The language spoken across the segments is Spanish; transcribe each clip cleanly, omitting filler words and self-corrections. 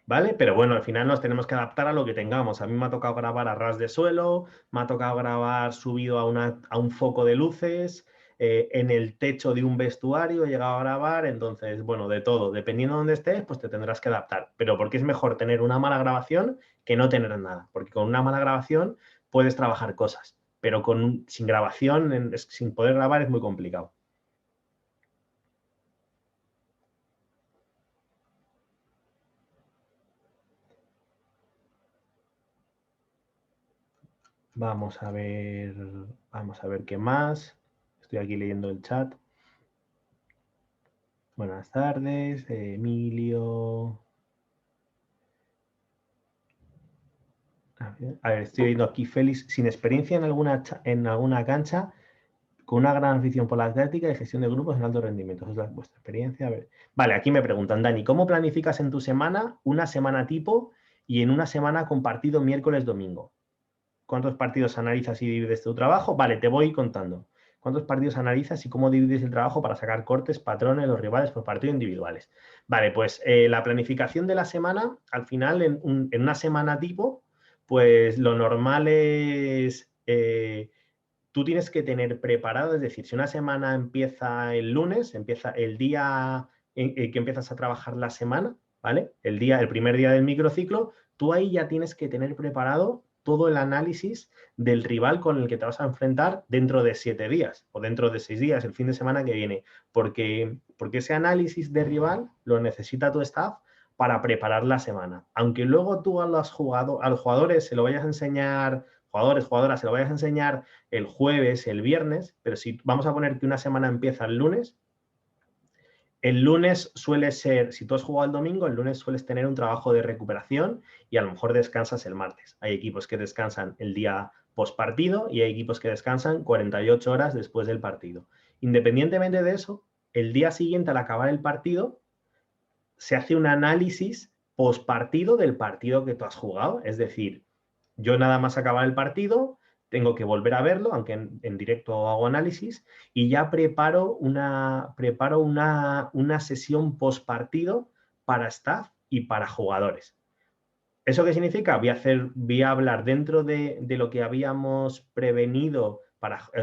¿vale? Pero bueno, al final nos tenemos que adaptar a lo que tengamos. A mí me ha tocado grabar a ras de suelo, me ha tocado grabar subido a un foco de luces, en el techo de un vestuario he llegado a grabar, entonces, bueno, de todo. Dependiendo de dónde estés, pues te tendrás que adaptar. Pero porque es mejor tener una mala grabación que no tener nada, porque con una mala grabación puedes trabajar cosas, pero sin grabación, sin poder grabar es muy complicado. Vamos a ver, vamos a ver qué más. Estoy aquí leyendo el chat. Buenas tardes, Emilio. A ver, estoy viendo aquí Félix, sin experiencia en alguna cancha, con una gran afición por la atlética y gestión de grupos en alto rendimiento. Esa es vuestra experiencia. A ver. Vale, aquí me preguntan, Dani, ¿cómo planificas en tu semana una semana tipo y en una semana compartido miércoles-domingo? ¿Cuántos partidos analizas y divides tu trabajo? Vale, te voy contando. ¿Cuántos partidos analizas y cómo divides el trabajo para sacar cortes, patrones, los rivales por partido individuales? Vale, pues la planificación de la semana, al final, en una semana tipo, pues lo normal es, tú tienes que tener preparado, es decir, si una semana empieza el lunes, empieza el día en que empiezas a trabajar la semana, ¿vale? El primer día del microciclo, tú ahí ya tienes que tener preparado todo el análisis del rival con el que te vas a enfrentar dentro de 7 días o dentro de 6 días, el fin de semana que viene, porque ese análisis de rival lo necesita tu staff para preparar la semana. Aunque luego tú a los jugadores se lo vayas a enseñar, jugadoras, se lo vayas a enseñar el jueves, el viernes, pero si vamos a poner que una semana empieza el lunes suele ser, si tú has jugado el domingo, el lunes sueles tener un trabajo de recuperación y a lo mejor descansas el martes. Hay equipos que descansan el día post partido y hay equipos que descansan 48 horas después del partido. Independientemente de eso, el día siguiente al acabar el partido, se hace un análisis post partido del partido que tú has jugado. Es decir, yo nada más acabar el partido, tengo que volver a verlo, aunque en directo hago análisis, y ya preparo una sesión post partido para staff y para jugadores. ¿Eso qué significa? Voy a hablar dentro de lo que habíamos prevenido,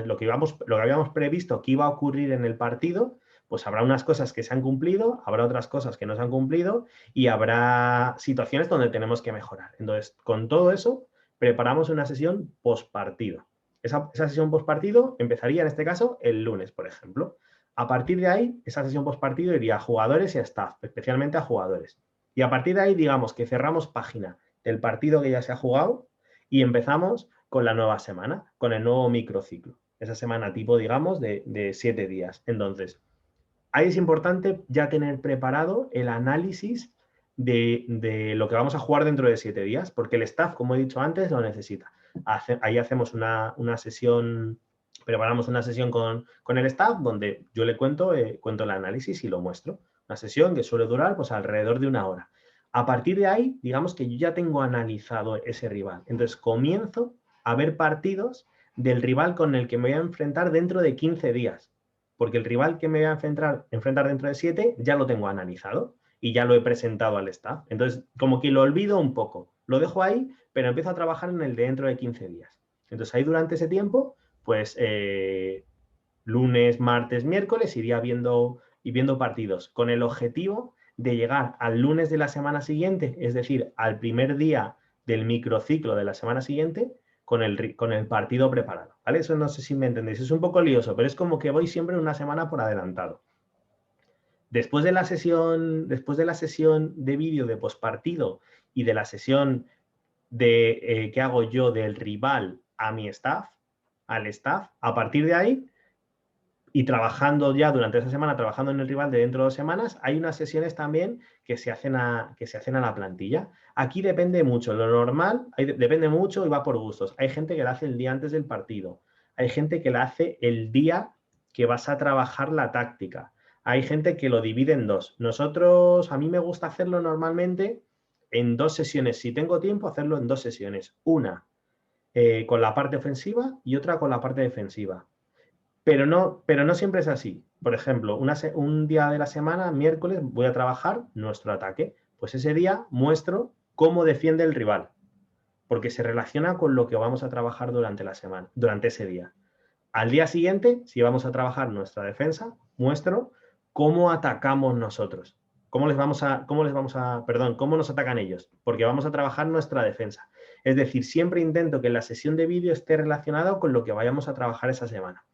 lo que habíamos previsto que iba a ocurrir en el partido, pues habrá unas cosas que se han cumplido, habrá otras cosas que no se han cumplido y habrá situaciones donde tenemos que mejorar. Entonces, con todo eso, preparamos una sesión post partido. Esa sesión post partido empezaría en este caso el lunes, por ejemplo. A partir de ahí, esa sesión post partido iría a jugadores y a staff, especialmente a jugadores. Y a partir de ahí, digamos que cerramos página del partido que ya se ha jugado y empezamos con la nueva semana, con el nuevo microciclo. Esa semana tipo, digamos, de 7 días. Entonces, ahí es importante ya tener preparado el análisis de lo que vamos a jugar dentro de 7 días, porque el staff, como he dicho antes, lo necesita. Ahí hacemos una sesión, preparamos una sesión con el staff donde yo le cuento el análisis y lo muestro. Una sesión que suele durar pues alrededor de 1 hora. A partir de ahí, digamos que yo ya tengo analizado ese rival. Entonces comienzo a ver partidos del rival con el que me voy a enfrentar dentro de 15 días. Porque el rival que me voy a enfrentar dentro de 7 ya lo tengo analizado y ya lo he presentado al staff. Entonces, como que lo olvido un poco. Lo dejo ahí, pero empiezo a trabajar en el de dentro de 15 días. Entonces, ahí durante ese tiempo, pues lunes, martes, miércoles iría viendo partidos con el objetivo de llegar al lunes de la semana siguiente, es decir, al primer día del microciclo de la semana siguiente, con el partido preparado, ¿vale? Eso no sé si me entendéis, es un poco lioso, pero es como que voy siempre una semana por adelantado. Después de la sesión de vídeo de postpartido y de la sesión que hago yo del rival a mi staff, al staff, a partir de ahí y trabajando ya durante esa semana, trabajando en el rival de dentro de 2 semanas, hay unas sesiones también que se hacen a la plantilla. Aquí depende mucho, lo normal depende mucho y va por gustos. Hay gente que la hace el día antes del partido, hay gente que la hace el día que vas a trabajar la táctica, hay gente que lo divide en dos. A mí me gusta hacerlo normalmente en 2 sesiones. Si tengo tiempo, hacerlo en 2 sesiones. Una con la parte ofensiva y otra con la parte defensiva. Pero no siempre es así. Por ejemplo, un día de la semana, miércoles, voy a trabajar nuestro ataque. Pues ese día muestro cómo defiende el rival, porque se relaciona con lo que vamos a trabajar durante la semana, durante ese día. Al día siguiente, si vamos a trabajar nuestra defensa, muestro cómo atacamos nosotros. Cómo nos atacan ellos, porque vamos a trabajar nuestra defensa. Es decir, siempre intento que la sesión de vídeo esté relacionada con lo que vayamos a trabajar esa semana.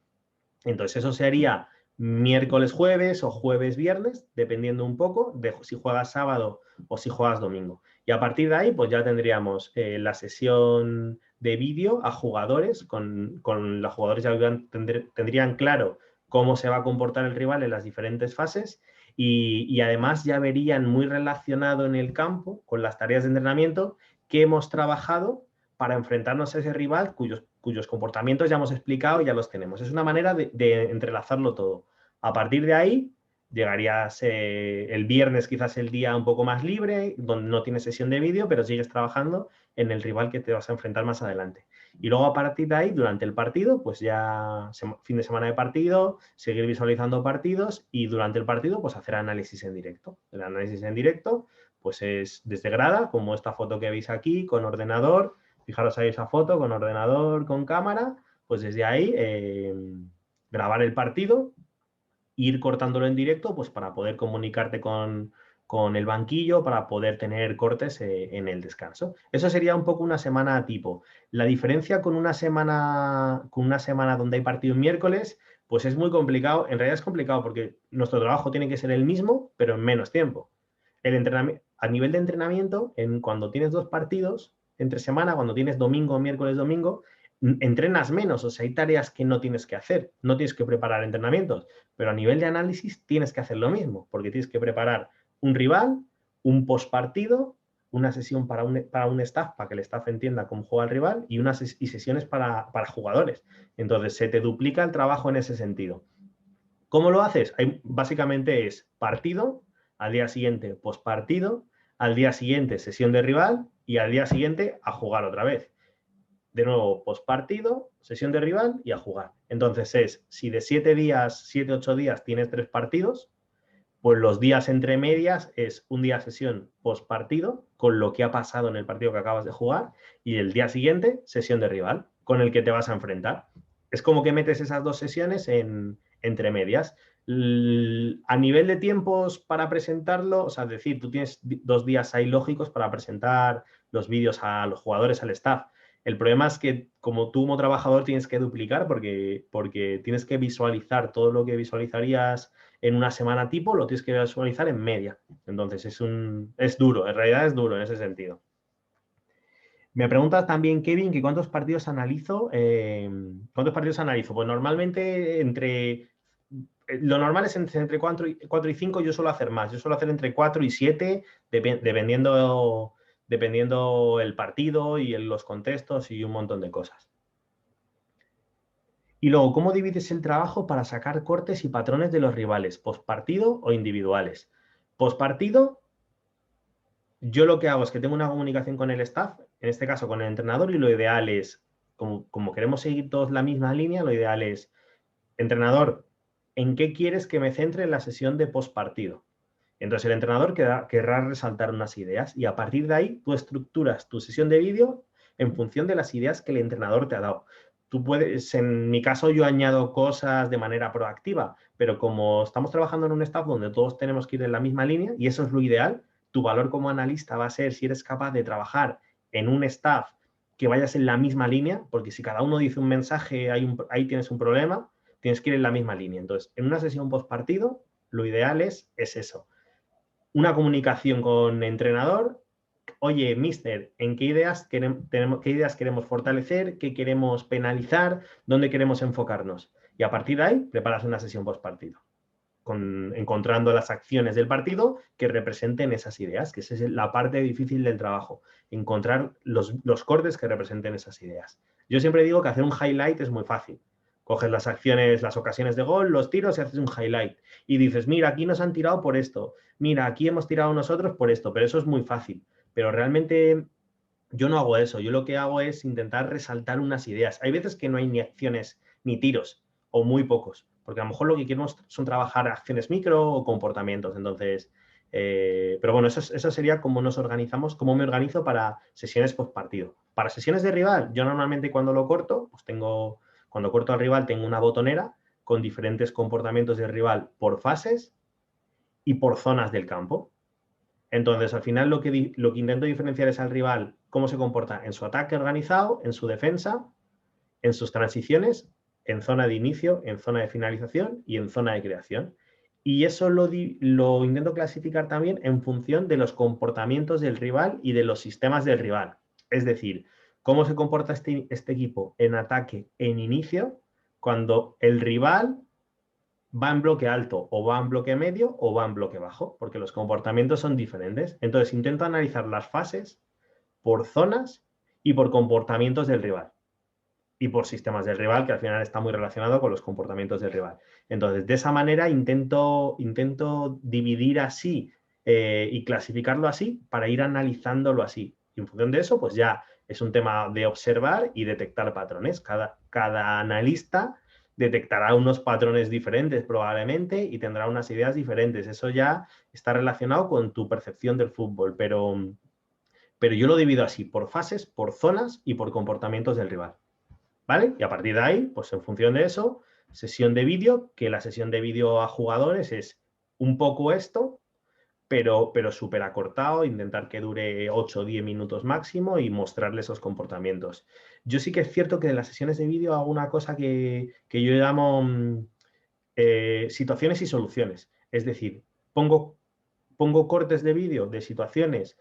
Entonces, eso sería miércoles, jueves o jueves, viernes, dependiendo un poco de si juegas sábado o si juegas domingo. Y a partir de ahí, pues ya tendríamos la sesión de vídeo a jugadores, con los jugadores ya tendrían claro cómo se va a comportar el rival en las diferentes fases y además ya verían muy relacionado en el campo con las tareas de entrenamiento que hemos trabajado para enfrentarnos a ese rival cuyos comportamientos ya hemos explicado y ya los tenemos. Es una manera de entrelazarlo todo. A partir de ahí, llegarías el viernes, quizás el día un poco más libre, donde no tienes sesión de vídeo, pero sigues trabajando en el rival que te vas a enfrentar más adelante. Y luego a partir de ahí, durante el partido, pues ya fin de semana de partido, seguir visualizando partidos y durante el partido, pues hacer análisis en directo. El análisis en directo, pues es desde grada, como esta foto que veis aquí, con ordenador. Fijaros ahí esa foto con ordenador, con cámara, pues desde ahí grabar el partido, ir cortándolo en directo, pues para poder comunicarte con el banquillo, para poder tener cortes en el descanso. Eso sería un poco una semana tipo. La diferencia con una semana donde hay partido en miércoles, pues es muy complicado. En realidad es complicado porque nuestro trabajo tiene que ser el mismo, pero en menos tiempo. A nivel de entrenamiento, cuando tienes 2 partidos entre semana, cuando tienes domingo, miércoles, domingo, entrenas menos, o sea, hay tareas que no tienes que hacer, no tienes que preparar entrenamientos, pero a nivel de análisis tienes que hacer lo mismo, porque tienes que preparar un rival, un postpartido, una sesión para un staff, para que el staff entienda cómo juega el rival, y sesiones para jugadores. Entonces, se te duplica el trabajo en ese sentido. ¿Cómo lo haces? Básicamente es partido, al día siguiente postpartido, al día siguiente sesión de rival y al día siguiente a jugar otra vez. De nuevo, postpartido, sesión de rival y a jugar. Entonces si de 7 días, 7, 8 días tienes 3 partidos, pues los días entre medias es un día sesión postpartido con lo que ha pasado en el partido que acabas de jugar y el día siguiente sesión de rival con el que te vas a enfrentar. Es como que metes esas 2 sesiones entre medias. A nivel de tiempos para presentarlo, o sea, es decir, tú tienes 2 días ahí lógicos para presentar los vídeos a los jugadores, al staff. El problema es que como tú como trabajador tienes que duplicar porque tienes que visualizar todo lo que visualizarías en una semana tipo, lo tienes que visualizar en media. Entonces es duro, en realidad es duro en ese sentido. Me preguntas también, Kevin, que cuántos partidos analizo. Pues normalmente lo normal es entre 4 y 5, yo suelo hacer más. Yo suelo hacer entre 4 y 7, dependiendo el partido y los contextos y un montón de cosas. Y luego, ¿cómo divides el trabajo para sacar cortes y patrones de los rivales, postpartido o individuales? Postpartido, yo lo que hago es que tengo una comunicación con el staff, en este caso con el entrenador, y lo ideal es, como queremos seguir todos la misma línea, lo ideal es, entrenador, ¿en qué quieres que me centre en la sesión de postpartido? Entonces el entrenador querrá resaltar unas ideas y a partir de ahí tú estructuras tu sesión de vídeo en función de las ideas que el entrenador te ha dado. Tú puedes, en mi caso yo añado cosas de manera proactiva, pero como estamos trabajando en un staff donde todos tenemos que ir en la misma línea y eso es lo ideal, tu valor como analista va a ser si eres capaz de trabajar en un staff que vayas en la misma línea, porque si cada uno dice un mensaje, ahí tienes un problema, tienes que ir en la misma línea. Entonces, en una sesión postpartido, lo ideal es eso. Una comunicación con entrenador. Oye, mister, ¿en qué ideas queremos fortalecer? ¿Qué queremos penalizar? ¿Dónde queremos enfocarnos? Y a partir de ahí, preparas una sesión postpartido, encontrando las acciones del partido que representen esas ideas, que esa es la parte difícil del trabajo, encontrar los cortes que representen esas ideas. Yo siempre digo que hacer un highlight es muy fácil. Coges las acciones, las ocasiones de gol, los tiros y haces un highlight. Y dices, mira, aquí nos han tirado por esto. Mira, aquí hemos tirado nosotros por esto. Pero eso es muy fácil. Pero realmente yo no hago eso. Yo lo que hago es intentar resaltar unas ideas. Hay veces que no hay ni acciones ni tiros, o muy pocos. Porque a lo mejor lo que queremos son trabajar acciones micro o comportamientos. Entonces, Pero bueno, eso sería cómo nos organizamos, cómo me organizo para sesiones post partido. Para sesiones de rival, yo normalmente cuando lo corto, pues cuando corto al rival tengo una botonera con diferentes comportamientos del rival por fases y por zonas del campo. Entonces, al final lo que intento diferenciar es al rival cómo se comporta en su ataque organizado, en su defensa, en sus transiciones, en zona de inicio, en zona de finalización y en zona de creación. Y eso lo intento clasificar también en función de los comportamientos del rival y de los sistemas del rival. Es decir, cómo se comporta este equipo en ataque, en inicio, cuando el rival va en bloque alto, o va en bloque medio, o va en bloque bajo, porque los comportamientos son diferentes. Entonces, intento analizar las fases por zonas y por comportamientos del rival. Y por sistemas del rival, que al final está muy relacionado con los comportamientos del rival. Entonces, de esa manera intento dividir así y clasificarlo así para ir analizándolo así. Y en función de eso, pues ya es un tema de observar y detectar patrones. Cada analista detectará unos patrones diferentes probablemente y tendrá unas ideas diferentes. Eso ya está relacionado con tu percepción del fútbol, pero yo lo divido así, por fases, por zonas y por comportamientos del rival. ¿Vale? Y a partir de ahí, pues en función de eso, sesión de vídeo, que la sesión de vídeo a jugadores es un poco esto, pero súper acortado, intentar que dure 8 o 10 minutos máximo y mostrarle esos comportamientos. Yo sí que es cierto que en las sesiones de vídeo hago una cosa que yo llamo situaciones y soluciones. Es decir, pongo cortes de vídeo de situaciones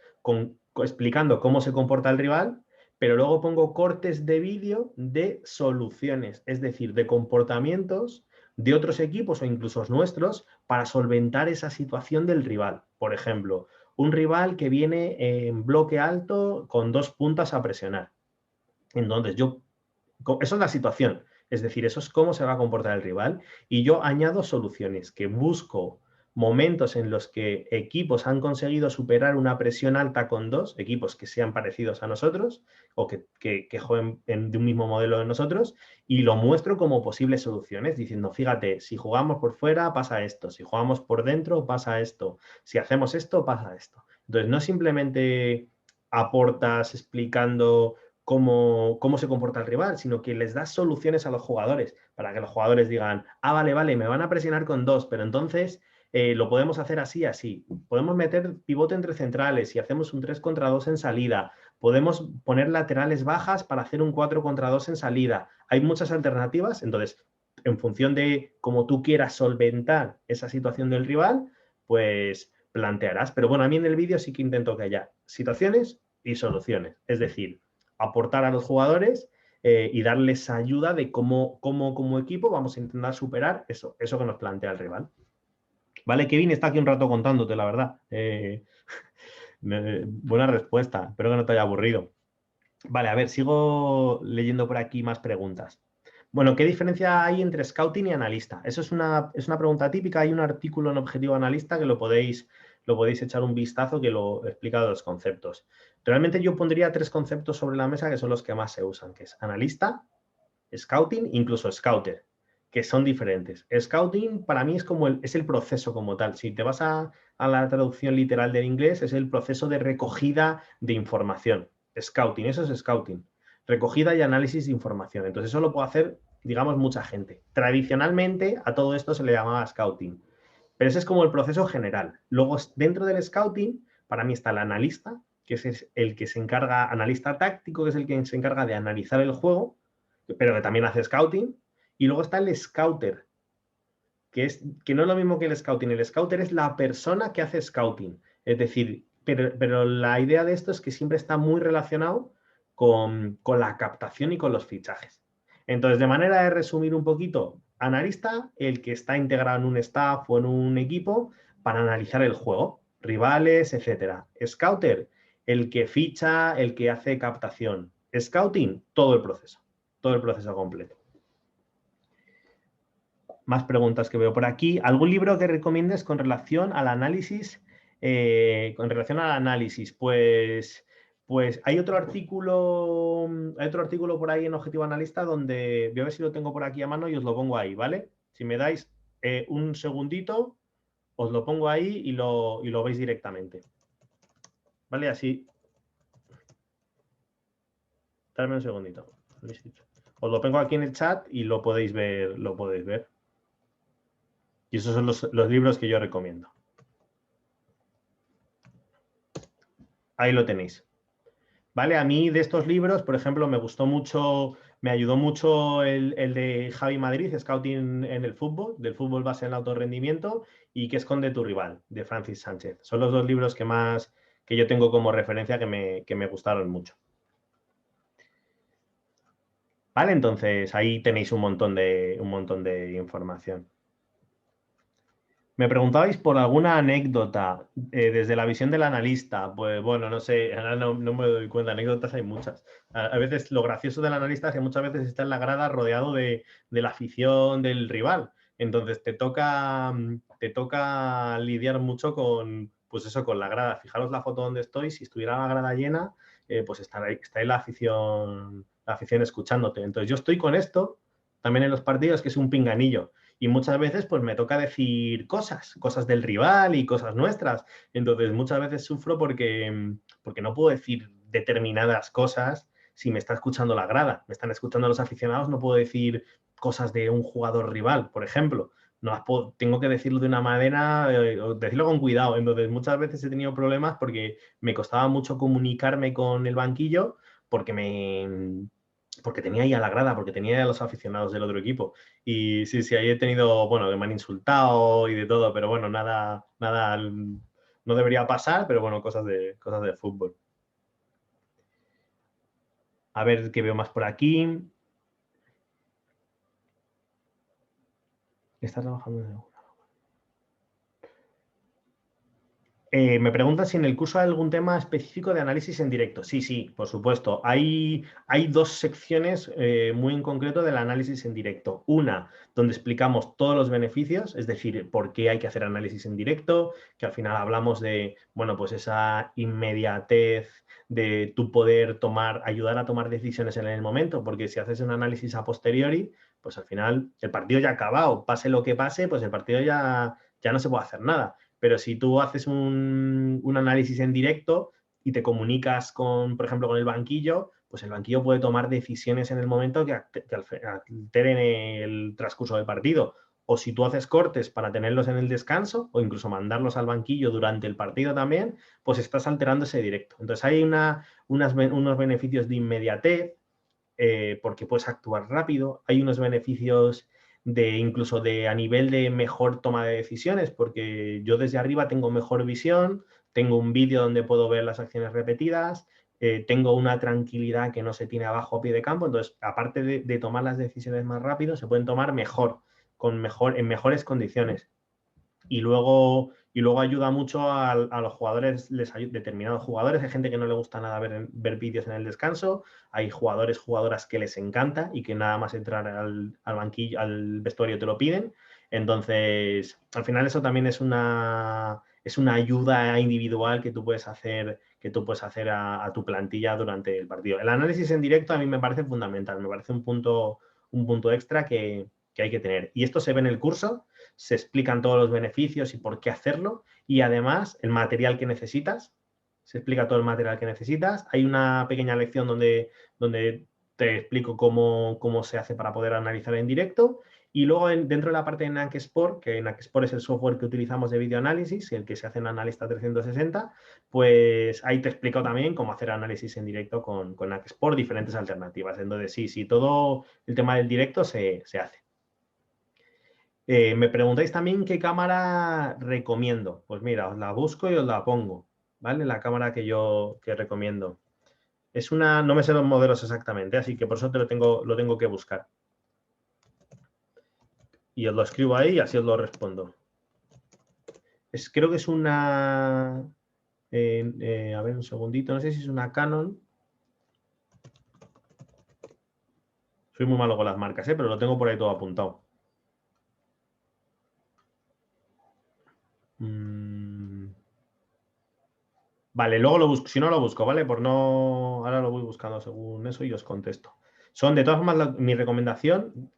explicando cómo se comporta el rival, pero luego pongo cortes de vídeo de soluciones, es decir, de comportamientos de otros equipos o incluso nuestros para solventar esa situación del rival. Por ejemplo, un rival que viene en bloque alto con 2 puntas a presionar. Entonces, eso es la situación, es decir, eso es cómo se va a comportar el rival y yo añado soluciones, que busco momentos en los que equipos han conseguido superar una presión alta con 2, equipos que sean parecidos a nosotros o que jueguen de un mismo modelo de nosotros, y lo muestro como posibles soluciones, diciendo, fíjate, si jugamos por fuera pasa esto, si jugamos por dentro pasa esto, si hacemos esto pasa esto. Entonces, no simplemente aportas explicando cómo se comporta el rival, sino que les das soluciones a los jugadores para que los jugadores digan, vale, me van a presionar con 2, pero entonces lo podemos hacer así, así. Podemos meter pivote entre centrales y hacemos un 3 contra 2 en salida. Podemos poner laterales bajas para hacer un 4 contra 2 en salida. Hay muchas alternativas, entonces, en función de cómo tú quieras solventar esa situación del rival, pues plantearás. Pero bueno, a mí en el vídeo sí que intento que haya situaciones y soluciones. Es decir, aportar a los jugadores y darles ayuda de cómo como equipo vamos a intentar superar eso que nos plantea el rival. Vale, Kevin está aquí un rato contándote, la verdad. Buena respuesta, espero que no te haya aburrido. Vale, a ver, sigo leyendo por aquí más preguntas. Bueno, ¿qué diferencia hay entre scouting y analista? Eso es una pregunta típica. Hay un artículo en Objetivo Analista que lo podéis echar un vistazo, que lo he explicado los conceptos. Realmente yo pondría 3 conceptos sobre la mesa que son los que más se usan, que es analista, scouting, incluso scouter, que son diferentes. Scouting para mí es el proceso como tal. Si te vas a la traducción literal del inglés, es el proceso de recogida de información. Scouting, eso es scouting. Recogida y análisis de información. Entonces eso lo puede hacer, digamos, mucha gente. Tradicionalmente a todo esto se le llamaba scouting. Pero ese es como el proceso general. Luego, dentro del scouting, para mí está el analista, que es el que se encarga, analista táctico, que es el que se encarga de analizar el juego, pero que también hace scouting. Y luego está el scouter, que no es lo mismo que el scouting. El scouter es la persona que hace scouting. Es decir, pero la idea de esto es que siempre está muy relacionado con la captación y con los fichajes. Entonces, de manera de resumir un poquito, analista, el que está integrado en un staff o en un equipo para analizar el juego, rivales, etc. Scouter, el que ficha, el que hace captación. Scouting, todo el proceso completo. Más preguntas que veo por aquí. ¿Algún libro que recomiendes con relación al análisis? Pues hay otro artículo por ahí en Objetivo Analista donde voy a ver si lo tengo por aquí a mano y os lo pongo ahí, ¿vale? Si me dais un segundito, os lo pongo ahí y lo veis directamente. ¿Vale? Así. Dame un segundito. Os lo pongo aquí en el chat y lo podéis ver. Y esos son los libros que yo recomiendo. Ahí lo tenéis. ¿Vale? A mí de estos libros, por ejemplo, me gustó mucho, me ayudó mucho el de Javi Madrid, Scouting en el fútbol, del fútbol base en el alto rendimiento, y ¿Qué esconde tu rival?, de Francis Sánchez. Son los dos libros que yo tengo como referencia que me gustaron mucho. Vale, entonces ahí tenéis un montón de información. Me preguntabais por alguna anécdota desde la visión del analista. Pues bueno, no sé, ahora no me doy cuenta, anécdotas hay muchas. A veces lo gracioso del analista es que muchas veces está en la grada rodeado de la afición del rival. Entonces te toca lidiar mucho con, pues eso, con la grada. Fijaros la foto donde estoy, si estuviera la grada llena, pues está ahí la afición escuchándote. Entonces yo estoy con esto también en los partidos, que es un pinganillo. Y muchas veces pues me toca decir cosas del rival y cosas nuestras. Entonces muchas veces sufro porque no puedo decir determinadas cosas si me está escuchando la grada. Me están escuchando los aficionados, no puedo decir cosas de un jugador rival, por ejemplo. Tengo que decirlo de una manera, decirlo con cuidado. Entonces muchas veces he tenido problemas porque me costaba mucho comunicarme con el banquillo porque tenía ahí a la grada, porque tenía a los aficionados del otro equipo. Y sí, ahí he tenido, bueno, que me han insultado y de todo, pero bueno, nada no debería pasar, pero bueno, cosas de fútbol. A ver qué veo más por aquí. ¿Está trabajando en alguna? Me preguntan si en el curso hay algún tema específico de análisis en directo. Sí, por supuesto. Hay dos secciones muy en concreto del análisis en directo. Una, donde explicamos todos los beneficios, es decir, por qué hay que hacer análisis en directo, que al final hablamos de, bueno, pues esa inmediatez de tu poder ayudar a tomar decisiones en el momento, porque si haces un análisis a posteriori, pues al final el partido ya ha acabado. Pase lo que pase, pues el partido ya no se puede hacer nada. Pero si tú haces un análisis en directo y te comunicas por ejemplo, con el banquillo, pues el banquillo puede tomar decisiones en el momento que alteren el transcurso del partido. O si tú haces cortes para tenerlos en el descanso o incluso mandarlos al banquillo durante el partido también, pues estás alterando ese directo. Entonces hay unos beneficios de inmediatez, porque puedes actuar rápido. Hay unos beneficios incluso a nivel de mejor toma de decisiones, porque yo desde arriba tengo mejor visión, tengo un vídeo donde puedo ver las acciones repetidas, tengo una tranquilidad que no se tiene abajo a pie de campo. Entonces, aparte de tomar las decisiones más rápido, se pueden tomar mejor, en mejores condiciones. Y luego ayuda mucho a los jugadores, determinados jugadores. Hay gente que no le gusta nada ver vídeos en el descanso. Hay jugadoras que les encanta y que nada más entrar al banquillo, al vestuario te lo piden. Entonces, al final eso también es una ayuda individual que tú puedes hacer, a tu plantilla durante el partido. El análisis en directo a mí me parece fundamental, me parece un punto extra que hay que tener. Y esto se ve en el curso. Se explican todos los beneficios y por qué hacerlo, y además el material que necesitas, se explica todo el material que necesitas. Hay una pequeña lección donde te explico cómo se hace para poder analizar en directo, y luego dentro de la parte de NAC Sport, que NAC Sport es el software que utilizamos de videoanálisis, el que se hace en Analista 360, pues ahí te explico también cómo hacer análisis en directo con NAC Sport, diferentes alternativas. Entonces sí, todo el tema del directo se hace. Me preguntáis también qué cámara recomiendo. Pues mira, os la busco y os la pongo, ¿vale? La cámara que recomiendo. No me sé los modelos exactamente, así que por eso lo tengo que buscar. Y os lo escribo ahí y así os lo respondo. Creo que es una... a ver, un segundito, no sé si es una Canon. Soy muy malo con las marcas, pero lo tengo por ahí todo apuntado. Vale, luego lo busco, si no lo busco, ¿vale? Ahora lo voy buscando según eso y os contesto. De todas formas, mi recomendación,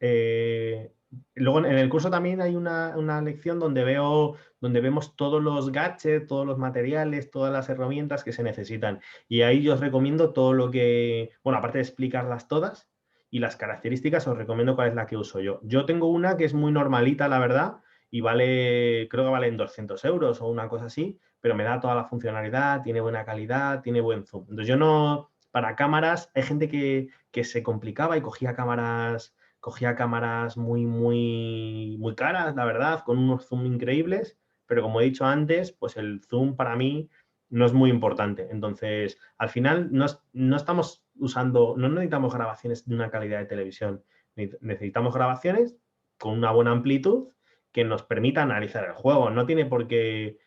Luego en el curso también hay una lección donde vemos todos los gadgets, todos los materiales, todas las herramientas que se necesitan. Y ahí yo os recomiendo todo lo que, bueno, aparte de explicarlas todas y las características, os recomiendo cuál es la que uso yo. Yo tengo una que es muy normalita, la verdad, y creo que vale en 200 euros o una cosa así, pero me da toda la funcionalidad, tiene buena calidad, tiene buen zoom. Entonces yo no, para cámaras, hay gente que se complicaba y cogía cámaras muy, muy, muy caras, la verdad, con unos zoom increíbles, pero como he dicho antes, pues el zoom para mí no es muy importante. Entonces, al final no estamos usando, no necesitamos grabaciones de una calidad de televisión, necesitamos grabaciones con una buena amplitud que nos permita analizar el juego. No tiene por qué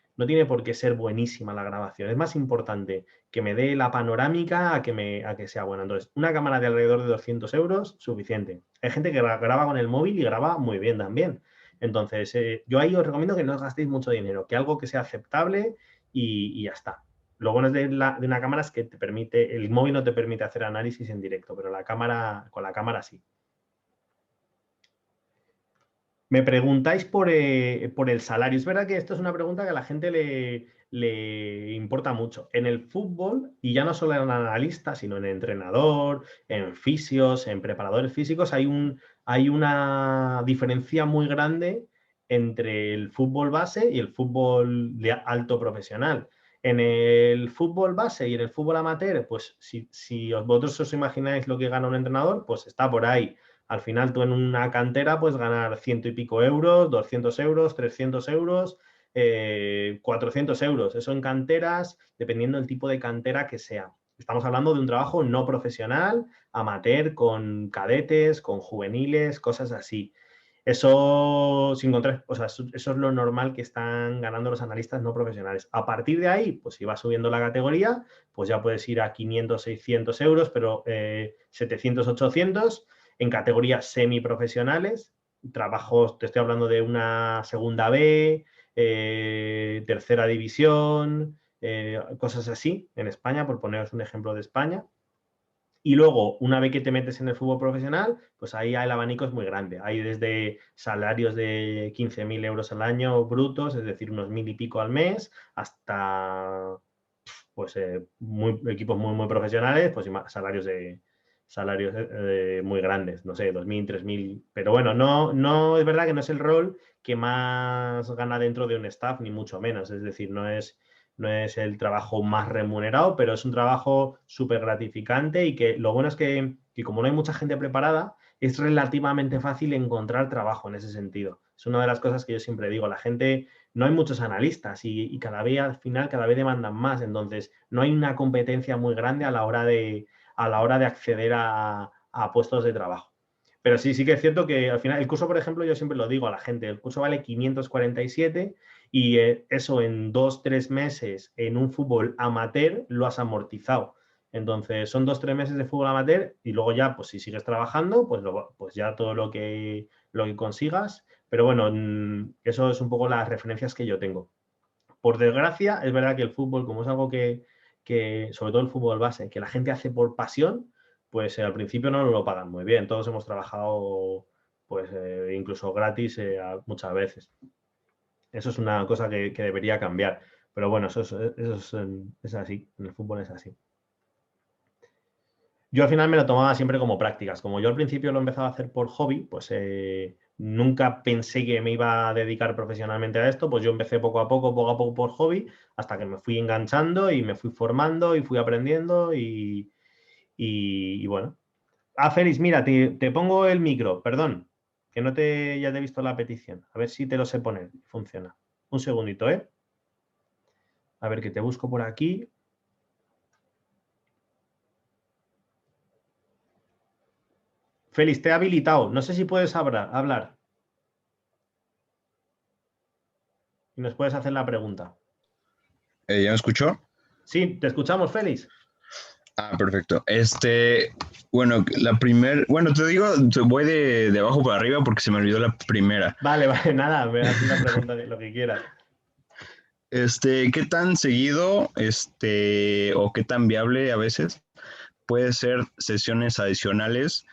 ser buenísima la grabación. Es más importante que me dé la panorámica a que sea buena. Entonces, una cámara de alrededor de 200 euros, suficiente. Hay gente que graba con el móvil y graba muy bien también. Entonces, yo ahí os recomiendo que no os gastéis mucho dinero, que algo que sea aceptable y ya está. Lo bueno es de una cámara es que te permite, el móvil no te permite hacer análisis en directo, pero con la cámara sí. Me preguntáis por el salario. Es verdad que esto es una pregunta que a la gente le importa mucho. En el fútbol, y ya no solo en analista, sino en entrenador, en fisios, en preparadores físicos, hay una diferencia muy grande entre el fútbol base y el fútbol de alto profesional. En el fútbol base y en el fútbol amateur, pues si vosotros os imagináis lo que gana un entrenador, pues está por ahí. Al final tú en una cantera puedes ganar ciento y pico euros, 200 euros, 300 euros, 400 euros. Eso en canteras, dependiendo del tipo de cantera que sea. Estamos hablando de un trabajo no profesional, amateur, con cadetes, con juveniles, cosas así. Eso, sin encontrar, o sea, eso es lo normal que están ganando los analistas no profesionales. A partir de ahí, pues si va subiendo la categoría, pues ya puedes ir a 500, 600 euros, pero 700, 800 en categorías semiprofesionales, trabajos, te estoy hablando de una segunda B, tercera división, cosas así en España, por poneros un ejemplo de España. Y luego, una vez que te metes en el fútbol profesional, pues ahí el abanico es muy grande. Hay desde salarios de 15.000 euros al año brutos, es decir, unos 1.000 y pico al mes, hasta pues, equipos muy, muy profesionales, pues salarios muy grandes, no sé, 2.000, 3.000. Pero bueno, no es verdad que no es el rol que más gana dentro de un staff, ni mucho menos. Es decir, no es el trabajo más remunerado, pero es un trabajo súper gratificante y que lo bueno es que como no hay mucha gente preparada, es relativamente fácil encontrar trabajo en ese sentido. Es una de las cosas que yo siempre digo, la gente, no hay muchos analistas y cada vez al final, cada vez demandan más, entonces no hay una competencia muy grande a la hora de acceder a puestos de trabajo. Pero sí que es cierto que al final, el curso, por ejemplo, yo siempre lo digo a la gente, el curso vale 547 y eso en 2, 3 meses en un fútbol amateur lo has amortizado. Entonces son 2, 3 meses de fútbol amateur y luego ya, pues si sigues trabajando, pues ya todo lo que consigas. Pero bueno, eso es un poco las referencias que yo tengo. Por desgracia, es verdad que el fútbol, como es algo que sobre todo el fútbol base, que la gente hace por pasión, pues al principio no nos lo pagan muy bien. Todos hemos trabajado pues incluso gratis muchas veces. Eso es una cosa que debería cambiar. Pero bueno, eso es así. En el fútbol es así. Yo al final me lo tomaba siempre como prácticas. Como yo al principio lo empezaba a hacer por hobby, pues nunca pensé que me iba a dedicar profesionalmente a esto. Pues yo empecé poco a poco por hobby, hasta que me fui enganchando y me fui formando y fui aprendiendo y bueno. Ah, Félix, mira, te pongo el micro, perdón, que ya te he visto la petición. A ver si te lo sé poner. Funciona. Un segundito, ¿eh? A ver que te busco por aquí. Félix, te he habilitado. No sé si puedes hablar y nos puedes hacer la pregunta. ¿Ya me escuchó? Sí, te escuchamos, Félix. Ah, perfecto. Bueno, bueno, te digo, te voy de abajo para arriba porque se me olvidó la primera. Vale, vale, nada, me haces la pregunta de lo que quieras. ¿Qué tan seguido, o qué tan viable a veces puede ser sesiones adicionales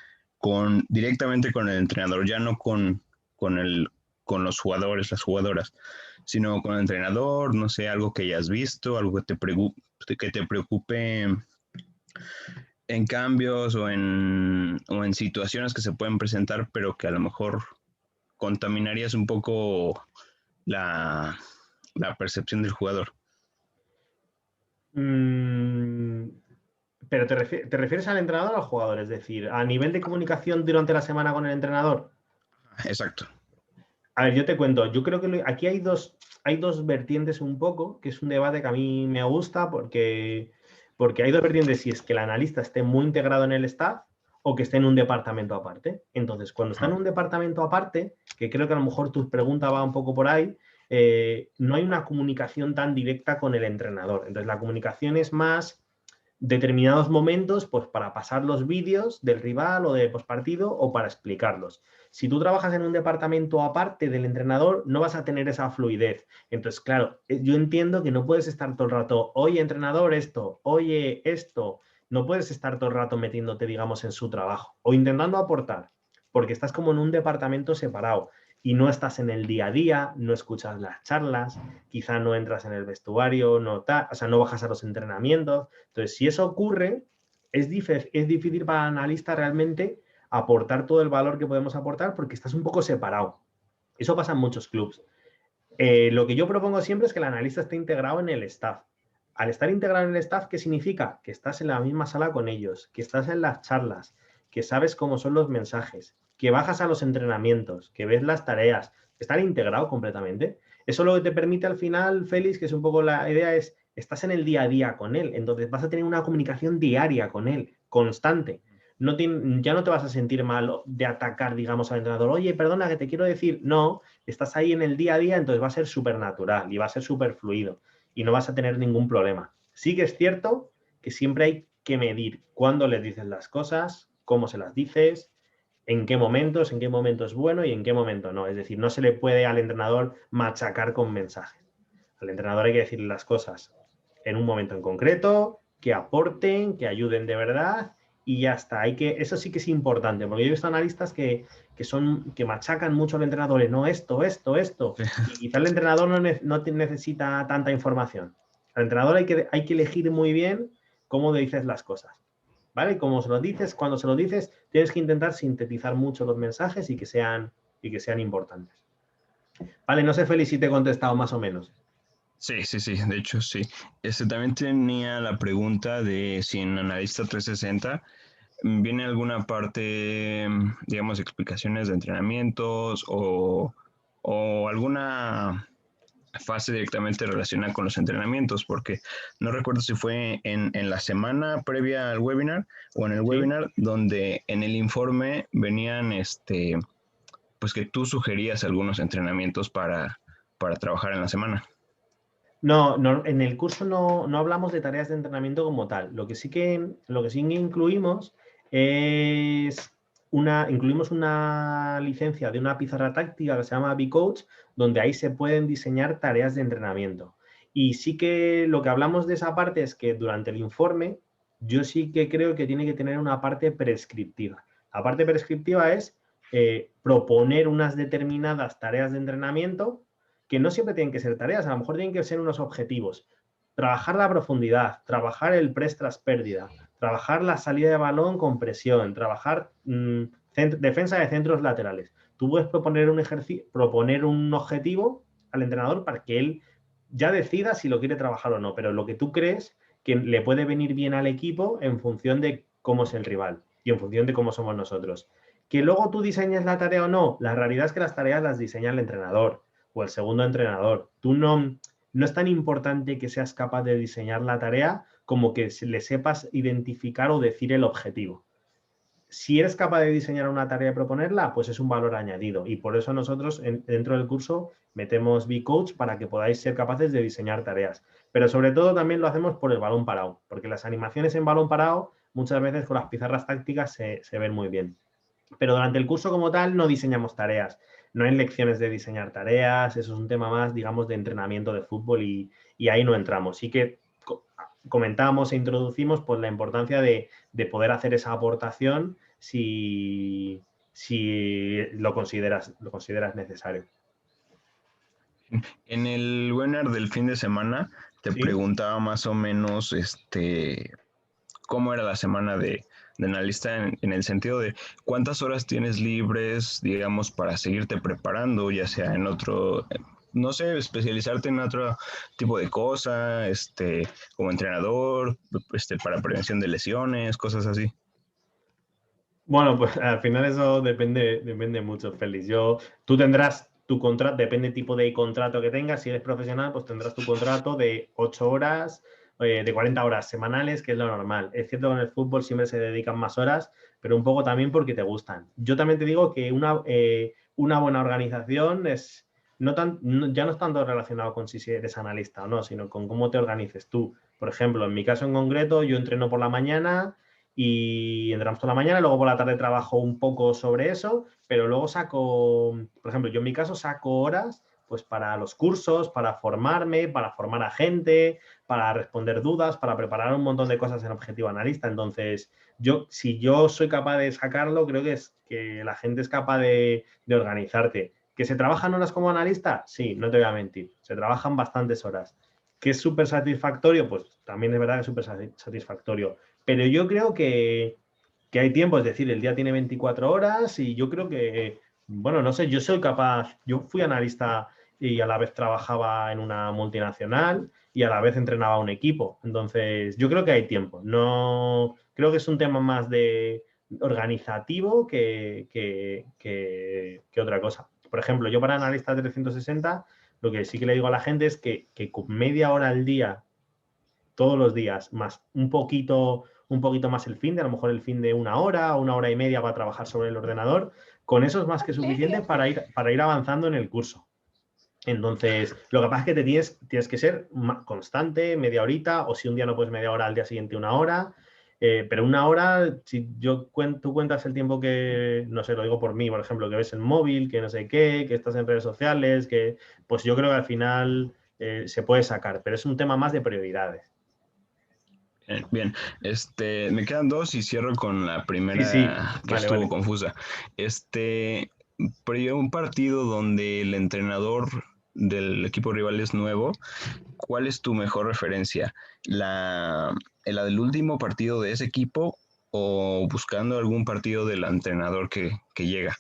directamente con el entrenador, ya no con con los jugadores, las jugadoras, sino con el entrenador, no sé, algo que hayas visto, algo que te preocupe en cambios o en situaciones que se pueden presentar, pero que a lo mejor contaminarías un poco la, la percepción del jugador. Mm, pero ¿te refieres al entrenador o al jugador? Es decir, a nivel de comunicación durante la semana con el entrenador. Exacto. A ver, yo te cuento, yo creo que aquí hay dos vertientes un poco, que es un debate que a mí me gusta porque hay dos vertientes, si es que el analista esté muy integrado en el staff o que esté en un departamento aparte. Entonces, cuando está en un departamento aparte, que creo que a lo mejor tu pregunta va un poco por ahí, no hay una comunicación tan directa con el entrenador. Entonces, la comunicación es más determinados momentos, pues para pasar los vídeos del rival o de postpartido o para explicarlos. Si tú trabajas en un departamento aparte del entrenador, no vas a tener esa fluidez. Entonces, claro, yo entiendo que no puedes estar todo el rato, oye, entrenador, esto, oye, esto. No puedes estar todo el rato metiéndote, digamos, en su trabajo o intentando aportar, porque estás como en un departamento separado y no estás en el día a día, no escuchas las charlas, quizá no entras en el vestuario, no bajas a los entrenamientos. Entonces, si eso ocurre, es difícil para el analista realmente aportar todo el valor que podemos aportar porque estás un poco separado. Eso pasa en muchos clubes. Lo que yo propongo siempre es que el analista esté integrado en el staff. Al estar integrado en el staff, ¿qué significa? Que estás en la misma sala con ellos, que estás en las charlas, que sabes cómo son los mensajes, que bajas a los entrenamientos, que ves las tareas, estar integrado completamente. Eso lo que te permite al final, Félix, que es un poco la idea, es estás en el día a día con él, entonces vas a tener una comunicación diaria con él, constante. Ya no te vas a sentir mal de atacar, digamos, al entrenador, oye, perdona, que te quiero decir, no, estás ahí en el día a día, entonces va a ser súper natural y va a ser súper fluido y no vas a tener ningún problema. Sí que es cierto que siempre hay que medir cuándo les dices las cosas, cómo se las dices, en qué momento es bueno y en qué momento no. Es decir, no se le puede al entrenador machacar con mensajes. Al entrenador hay que decirle las cosas en un momento en concreto, que aporten, que ayuden de verdad y ya está. Eso sí que es importante, porque yo he visto analistas que machacan mucho al entrenador, no esto, y quizá el entrenador no necesita tanta información. Al entrenador hay que elegir muy bien cómo le dices las cosas, ¿vale? Como se lo dices, cuando se lo dices, tienes que intentar sintetizar mucho los mensajes y que sean importantes. Vale, no sé, Félix, si te he contestado más o menos. Sí, sí, sí, de hecho sí. También tenía la pregunta de si en Analista 360 viene alguna parte, digamos, explicaciones de entrenamientos o alguna fase directamente relacionada con los entrenamientos, porque no recuerdo si fue en la semana previa al webinar o en el ¿Sí? webinar donde en el informe venían, pues que tú sugerías algunos entrenamientos para trabajar en la semana. No, en el curso no hablamos de tareas de entrenamiento como tal. Lo que sí incluimos es incluimos una licencia de una pizarra táctica que se llama B-Coach, donde ahí se pueden diseñar tareas de entrenamiento. Y sí que lo que hablamos de esa parte es que durante el informe, yo sí que creo que tiene que tener una parte prescriptiva. La parte prescriptiva es proponer unas determinadas tareas de entrenamiento que no siempre tienen que ser tareas, a lo mejor tienen que ser unos objetivos. Trabajar la profundidad, trabajar el press tras pérdida, trabajar la salida de balón con presión, trabajar defensa de centros laterales. Tú puedes proponer un objetivo al entrenador para que él ya decida si lo quiere trabajar o no, pero lo que tú crees que le puede venir bien al equipo en función de cómo es el rival y en función de cómo somos nosotros. Que luego tú diseñes la tarea o no, la realidad es que las tareas las diseña el entrenador o el segundo entrenador. Tú no es tan importante que seas capaz de diseñar la tarea como que le sepas identificar o decir el objetivo. Si eres capaz de diseñar una tarea y proponerla, pues es un valor añadido. Y por eso nosotros dentro del curso metemos B-Coach para que podáis ser capaces de diseñar tareas. Pero sobre todo también lo hacemos por el balón parado, porque las animaciones en balón parado muchas veces con las pizarras tácticas se ven muy bien. Pero durante el curso como tal no diseñamos tareas, no hay lecciones de diseñar tareas, eso es un tema más, digamos, de entrenamiento de fútbol y ahí no entramos. Sí que comentamos e introducimos pues, la importancia de poder hacer esa aportación si si lo consideras necesario. En el webinar del fin de semana te ¿Sí? preguntaba más o menos cómo era la semana de analista en el sentido de cuántas horas tienes libres, digamos, para seguirte preparando, ya sea en otro, no sé, especializarte en otro tipo de cosa, como entrenador, para prevención de lesiones, cosas así. Bueno, pues al final eso depende mucho, Félix. Tú tendrás tu contrato, depende del tipo de contrato que tengas. Si eres profesional, pues tendrás tu contrato de 8 horas, de 40 horas semanales, que es lo normal. Es cierto que en el fútbol siempre se dedican más horas, pero un poco también porque te gustan. Yo también te digo que una buena organización es ya no es tanto relacionado con si eres analista o no, sino con cómo te organices tú. Por ejemplo, en mi caso en concreto, yo entreno por la mañana y entrenamos toda la mañana, luego por la tarde trabajo un poco sobre eso, pero luego saco, por ejemplo, yo en mi caso saco horas pues para los cursos, para formarme, para formar a gente, para responder dudas, para preparar un montón de cosas en Objetivo Analista. Entonces, si yo soy capaz de sacarlo, creo que es que la gente es capaz de organizarte. ¿Que se trabajan horas como analista? Sí, no te voy a mentir, se trabajan bastantes horas. ¿Que es súper satisfactorio? Pues también es verdad que es súper satisfactorio. Pero yo creo que hay tiempo, es decir, el día tiene 24 horas y yo creo que, bueno, no sé, yo soy capaz, yo fui analista y a la vez trabajaba en una multinacional y a la vez entrenaba a un equipo. Entonces, yo creo que hay tiempo. No, creo que es un tema más de organizativo que otra cosa. Por ejemplo, yo para analista 360, lo que sí que le digo a la gente es que con media hora al día todos los días, más un poquito más el fin de, a lo mejor el fin de una hora o una hora y media para trabajar sobre el ordenador, con eso es más que suficiente para ir avanzando en el curso. Entonces, lo que pasa es que tienes que ser constante, media horita, o si un día no puedes media hora, al día siguiente una hora. Pero una hora, si tú cuentas el tiempo que, no sé, lo digo por mí, por ejemplo, que ves el móvil, que no sé qué, que estás en redes sociales, pues yo creo que al final se puede sacar, pero es un tema más de prioridades. Bien, me quedan dos y cierro con la Sí, sí, primera que vale, estuvo vale. confusa. Pero un partido donde el entrenador del equipo rival es nuevo, ¿cuál es tu mejor referencia? ¿La del último partido de ese equipo o buscando algún partido del entrenador que llega?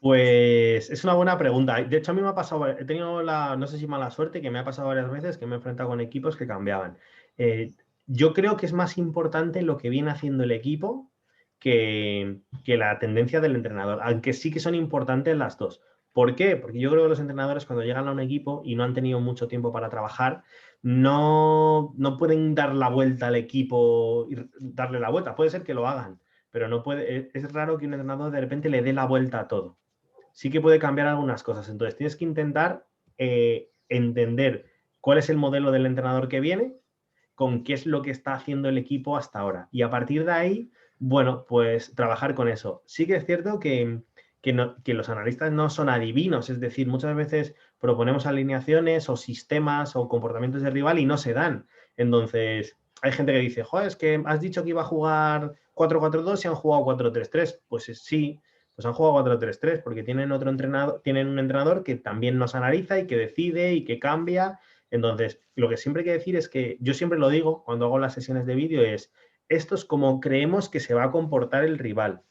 Pues es una buena pregunta. De hecho, a mí me ha pasado, he tenido no sé si mala suerte, que me ha pasado varias veces que me he enfrentado con equipos que cambiaban. Eh, yo creo que es más importante lo que viene haciendo el equipo que la tendencia del entrenador, aunque sí que son importantes las dos. ¿Por qué? Porque yo creo que los entrenadores cuando llegan a un equipo y no han tenido mucho tiempo para trabajar, no pueden dar la vuelta al equipo y darle la vuelta. Puede ser que lo hagan, pero no puede, es raro que un entrenador de repente le dé la vuelta a todo. Sí que puede cambiar algunas cosas. Entonces tienes que intentar entender cuál es el modelo del entrenador que viene, con qué es lo que está haciendo el equipo hasta ahora. Y a partir de ahí, bueno, pues trabajar con eso. Sí que es cierto que los analistas no son adivinos, es decir, muchas veces proponemos alineaciones o sistemas o comportamientos de rival y no se dan. Entonces, hay gente que dice, joder, es que has dicho que iba a jugar 4-4-2 y han jugado 4-3-3. Pues sí, pues han jugado 4-3-3 porque tienen un entrenador que también nos analiza y que decide y que cambia. Entonces, lo que siempre hay que decir es que yo siempre lo digo cuando hago las sesiones de vídeo es, esto es como creemos que se va a comportar el rival.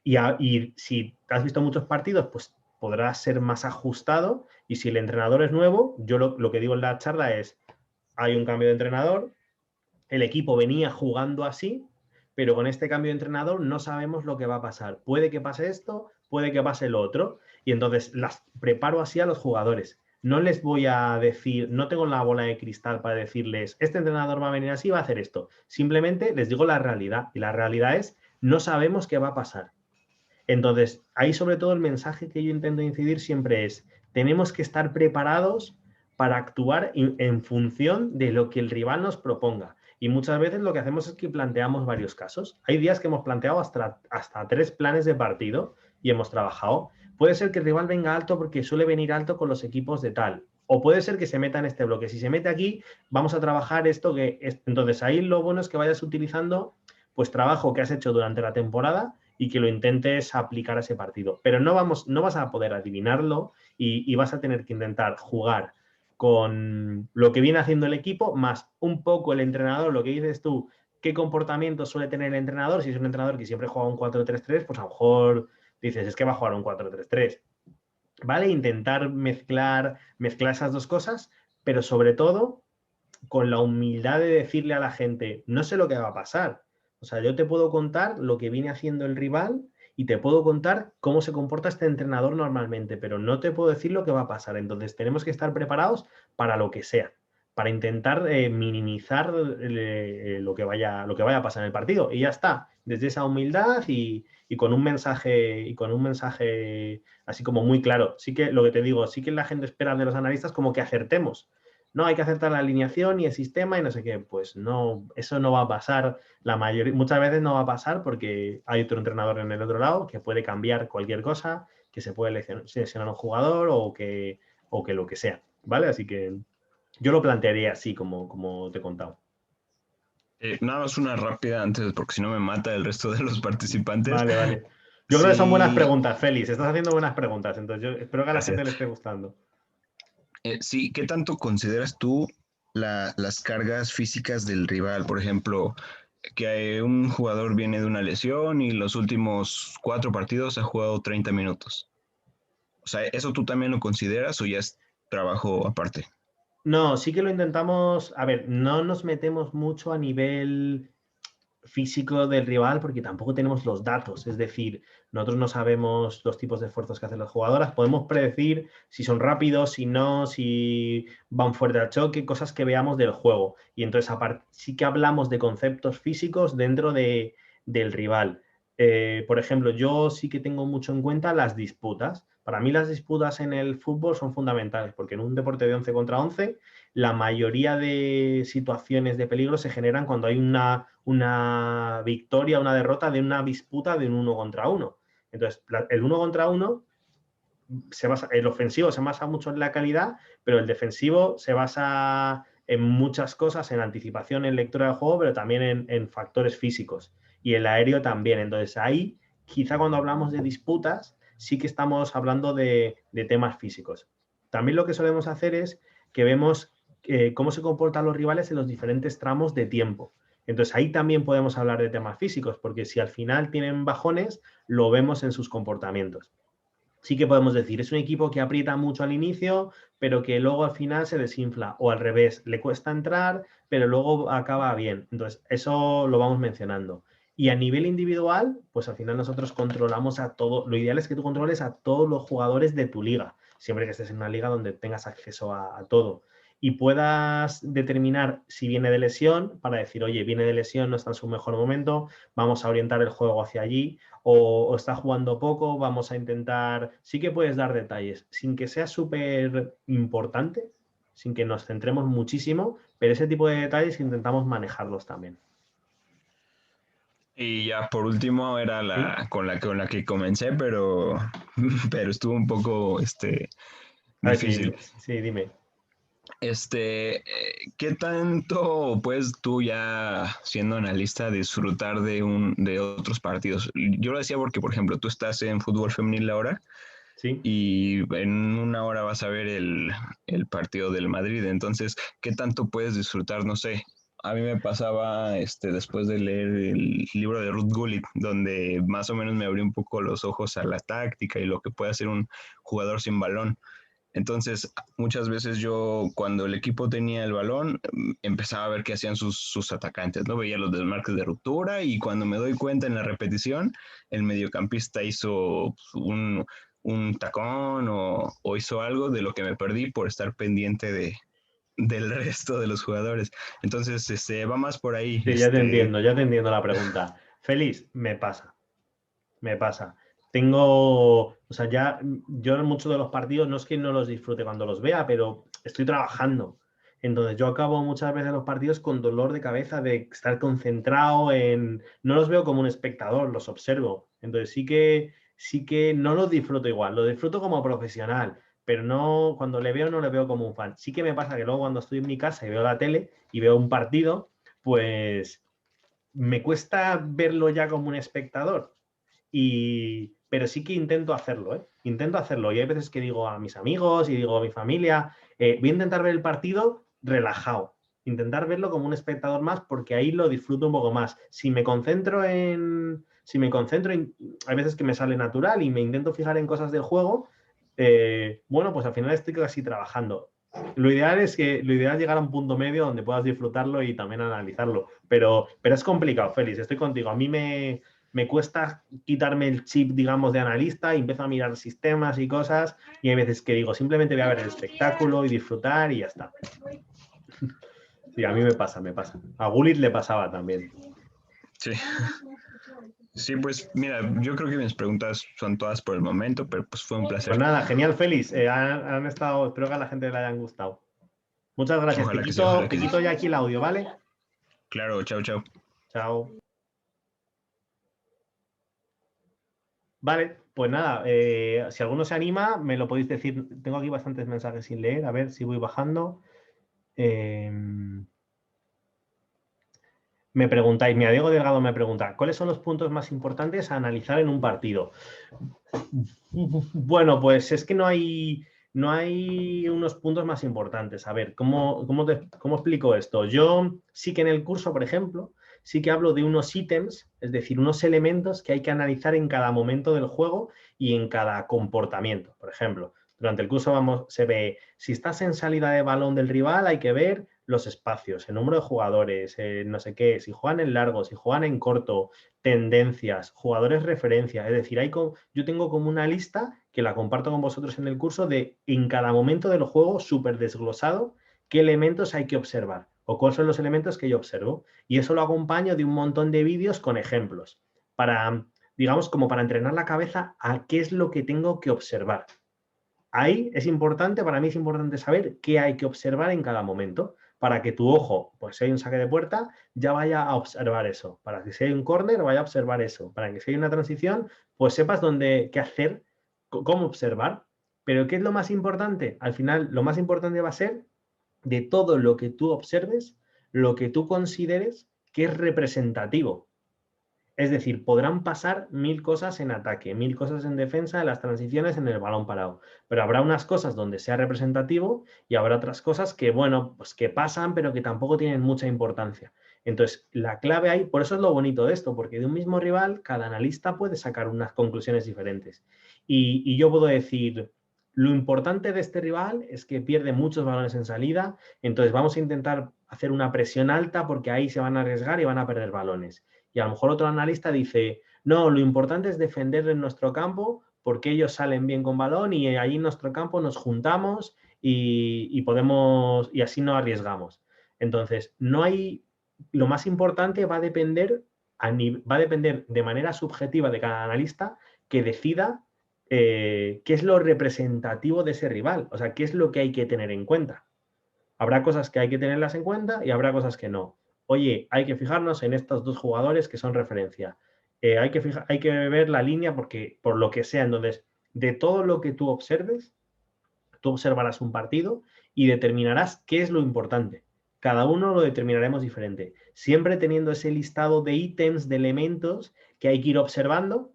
Y si has visto muchos partidos, pues podrás ser más ajustado. Y si el entrenador es nuevo, yo lo que digo en la charla es, hay un cambio de entrenador, el equipo venía jugando así, pero con este cambio de entrenador no sabemos lo que va a pasar. Puede que pase esto, puede que pase lo otro. Y entonces las preparo así a los jugadores. No les voy a decir, no tengo la bola de cristal para decirles, este entrenador va a venir así, va a hacer esto. Simplemente les digo la realidad. Y la realidad es, no sabemos qué va a pasar. Entonces, ahí sobre todo el mensaje que yo intento incidir siempre es, tenemos que estar preparados para actuar en función de lo que el rival nos proponga. Y muchas veces lo que hacemos es que planteamos varios casos. Hay días que hemos planteado hasta 3 planes de partido y hemos trabajado. Puede ser que el rival venga alto porque suele venir alto con los equipos de tal. O puede ser que se meta en este bloque. Si se mete aquí, vamos a trabajar esto que es. Entonces, ahí lo bueno es que vayas utilizando pues trabajo que has hecho durante la temporada y que lo intentes aplicar a ese partido. Pero no vas a poder adivinarlo y vas a tener que intentar jugar con lo que viene haciendo el equipo, más un poco el entrenador, lo que dices tú, qué comportamiento suele tener el entrenador. Si es un entrenador que siempre juega un 4-3-3, pues a lo mejor dices, es que va a jugar un 4-3-3. ¿Vale? Intentar mezclar esas dos cosas, pero sobre todo con la humildad de decirle a la gente, no sé lo que va a pasar. O sea, yo te puedo contar lo que viene haciendo el rival y te puedo contar cómo se comporta este entrenador normalmente, pero no te puedo decir lo que va a pasar. Entonces tenemos que estar preparados para lo que sea, para intentar minimizar lo que vaya a pasar en el partido. Y ya está, desde esa humildad y con un mensaje así como muy claro. Sí que lo que te digo, sí que la gente espera de los analistas como que acertemos. No, hay que acertar la alineación y el sistema y no sé qué. Pues no, eso no va a pasar. Muchas veces no va a pasar porque hay otro entrenador en el otro lado que puede cambiar cualquier cosa, que se puede seleccionar un jugador o que lo que sea, ¿vale? Así que yo lo plantearía así como te he contado. Nada más una rápida antes, porque si no me mata el resto de los participantes. Vale, vale. Yo creo que son buenas Sí, preguntas, Félix. Estás haciendo buenas preguntas, entonces yo espero que a la gente le gracias. esté gustando. Sí, ¿qué tanto consideras tú las cargas físicas del rival? Por ejemplo, que un jugador viene de una lesión y los últimos 4 partidos ha jugado 30 minutos. O sea, ¿eso tú también lo consideras o ya es trabajo aparte? No, sí que lo intentamos. A ver, no nos metemos mucho a nivel físico del rival porque tampoco tenemos los datos. Es decir, nosotros no sabemos los tipos de esfuerzos que hacen las jugadoras. Podemos predecir si son rápidos, si no, si van fuerte al choque, cosas que veamos del juego. Y entonces, aparte, sí que hablamos de conceptos físicos dentro del rival. Por ejemplo, yo sí que tengo mucho en cuenta las disputas. Para mí las disputas en el fútbol son fundamentales porque en un deporte de 11 contra 11 la mayoría de situaciones de peligro se generan cuando hay una victoria, una derrota de una disputa de un 1 contra 1. Entonces, el 1 contra 1 el ofensivo se basa mucho en la calidad, pero el defensivo se basa en muchas cosas, en anticipación, en lectura del juego, pero también en factores físicos. Y el aéreo también. Entonces ahí, quizá cuando hablamos de disputas, sí que estamos hablando de temas físicos. También lo que solemos hacer es que vemos cómo se comportan los rivales en los diferentes tramos de tiempo. Entonces ahí también podemos hablar de temas físicos, porque si al final tienen bajones, lo vemos en sus comportamientos. Sí que podemos decir, es un equipo que aprieta mucho al inicio, pero que luego al final se desinfla, o al revés, le cuesta entrar, pero luego acaba bien. Entonces, eso lo vamos mencionando. Y a nivel individual, pues al final nosotros controlamos a todo. Lo ideal es que tú controles a todos los jugadores de tu liga, siempre que estés en una liga donde tengas acceso a todo. Y puedas determinar si viene de lesión, para decir, oye, viene de lesión, no está en su mejor momento, vamos a orientar el juego hacia allí, o está jugando poco, vamos a intentar, sí que puedes dar detalles, sin que sea súper importante, sin que nos centremos muchísimo, pero ese tipo de detalles intentamos manejarlos también. Y ya por último era ¿Sí? con la que comencé, pero, pero estuvo un poco A ver, sí, difícil. sí, dime. ¿Qué tanto puedes tú ya siendo analista disfrutar de otros partidos? Yo lo decía porque, por ejemplo, tú estás en fútbol femenil ahora Sí. y en una hora vas a ver el partido del Madrid. Entonces, ¿qué tanto puedes disfrutar? No sé. A mí me pasaba después de leer el libro de Ruth Gullit, donde más o menos me abrió un poco los ojos a la táctica y lo que puede hacer un jugador sin balón. Entonces, muchas veces yo, cuando el equipo tenía el balón, empezaba a ver qué hacían sus atacantes, ¿no? Veía los desmarques de ruptura y cuando me doy cuenta en la repetición, el mediocampista hizo un tacón o hizo algo de lo que me perdí por estar pendiente del resto de los jugadores. Entonces, va más por ahí. Sí, ya te entiendo la pregunta. Félix, me pasa. O sea, yo en muchos de los partidos no es que no los disfrute cuando los vea, pero estoy trabajando. Entonces yo acabo muchas veces los partidos con dolor de cabeza de estar concentrado no los veo como un espectador, los observo. Entonces sí que no los disfruto igual, lo disfruto como profesional, pero cuando le veo no le veo como un fan. Sí que me pasa que luego cuando estoy en mi casa y veo la tele y veo un partido, pues me cuesta verlo ya como un espectador pero sí que intento hacerlo, ¿eh? Intento hacerlo. Y hay veces que digo a mis amigos y digo a mi familia, voy a intentar ver el partido relajado. Intentar verlo como un espectador más porque ahí lo disfruto un poco más. Si me concentro en... Hay veces que me sale natural y me intento fijar en cosas del juego, bueno, pues al final estoy casi trabajando. Lo ideal es llegar a un punto medio donde puedas disfrutarlo y también analizarlo. Pero es complicado, Félix, estoy contigo. A mí me cuesta quitarme el chip, digamos, de analista y empiezo a mirar sistemas y cosas y hay veces que digo, simplemente voy a ver el espectáculo y disfrutar y ya está. Sí, a mí me pasa. A Gullit le pasaba también. Sí. Sí, pues mira, yo creo que mis preguntas son todas por el momento, pero pues fue un placer. Pues nada, genial, Félix. Han estado, espero que a la gente le hayan gustado. Muchas gracias. Ojalá Te que sí, ojalá que sí. quito ya aquí el audio, ¿vale? Claro, chao, chao. Chao. Vale, pues nada, si alguno se anima, me lo podéis decir. Tengo aquí bastantes mensajes sin leer, a ver si voy bajando. Me preguntáis, Diego Delgado me pregunta, ¿cuáles son los puntos más importantes a analizar en un partido? Bueno, pues es que no hay unos puntos más importantes. A ver, ¿cómo explico esto? Yo sí que en el curso, por ejemplo, sí que hablo de unos ítems, es decir, unos elementos que hay que analizar en cada momento del juego y en cada comportamiento. Por ejemplo, durante el curso se ve, si estás en salida de balón del rival, hay que ver los espacios, el número de jugadores, no sé qué, si juegan en largo, si juegan en corto, tendencias, jugadores referencia. Es decir, yo tengo como una lista que la comparto con vosotros en el curso de en cada momento del juego súper desglosado qué elementos hay que observar o cuáles son los elementos que yo observo. Y eso lo acompaño de un montón de vídeos con ejemplos para, digamos, como para entrenar la cabeza a qué es lo que tengo que observar. Ahí es importante, para mí es importante saber qué hay que observar en cada momento para que tu ojo, pues si hay un saque de puerta, ya vaya a observar eso. Para que si hay un córner, vaya a observar eso. Para que si hay una transición, pues sepas qué hacer, cómo observar. Pero ¿qué es lo más importante? Al final, lo más importante va a ser de todo lo que tú observes, lo que tú consideres que es representativo. Es decir, podrán pasar 1000 cosas en ataque, 1000 cosas en defensa, en las transiciones, en el balón parado. Pero habrá unas cosas donde sea representativo y habrá otras cosas que, bueno, pues que pasan, pero que tampoco tienen mucha importancia. Entonces, la clave ahí, por eso es lo bonito de esto, porque de un mismo rival, cada analista puede sacar unas conclusiones diferentes. Y yo puedo decir, lo importante de este rival es que pierde muchos balones en salida, entonces vamos a intentar hacer una presión alta porque ahí se van a arriesgar y van a perder balones. Y a lo mejor otro analista dice, no, lo importante es defender en nuestro campo porque ellos salen bien con balón y ahí en nuestro campo nos juntamos y podemos, y así no arriesgamos. Entonces, lo más importante va a depender de manera subjetiva de cada analista que decida qué es lo representativo de ese rival, o sea, qué es lo que hay que tener en cuenta. Habrá cosas que hay que tenerlas en cuenta y habrá cosas que no. Oye, hay que fijarnos en estos dos jugadores que son referencia. Hay que ver la línea porque, por lo que sea, entonces, de todo lo que tú observes, tú observarás un partido y determinarás qué es lo importante. Cada uno lo determinaremos diferente, siempre teniendo ese listado de ítems, de elementos que hay que ir observando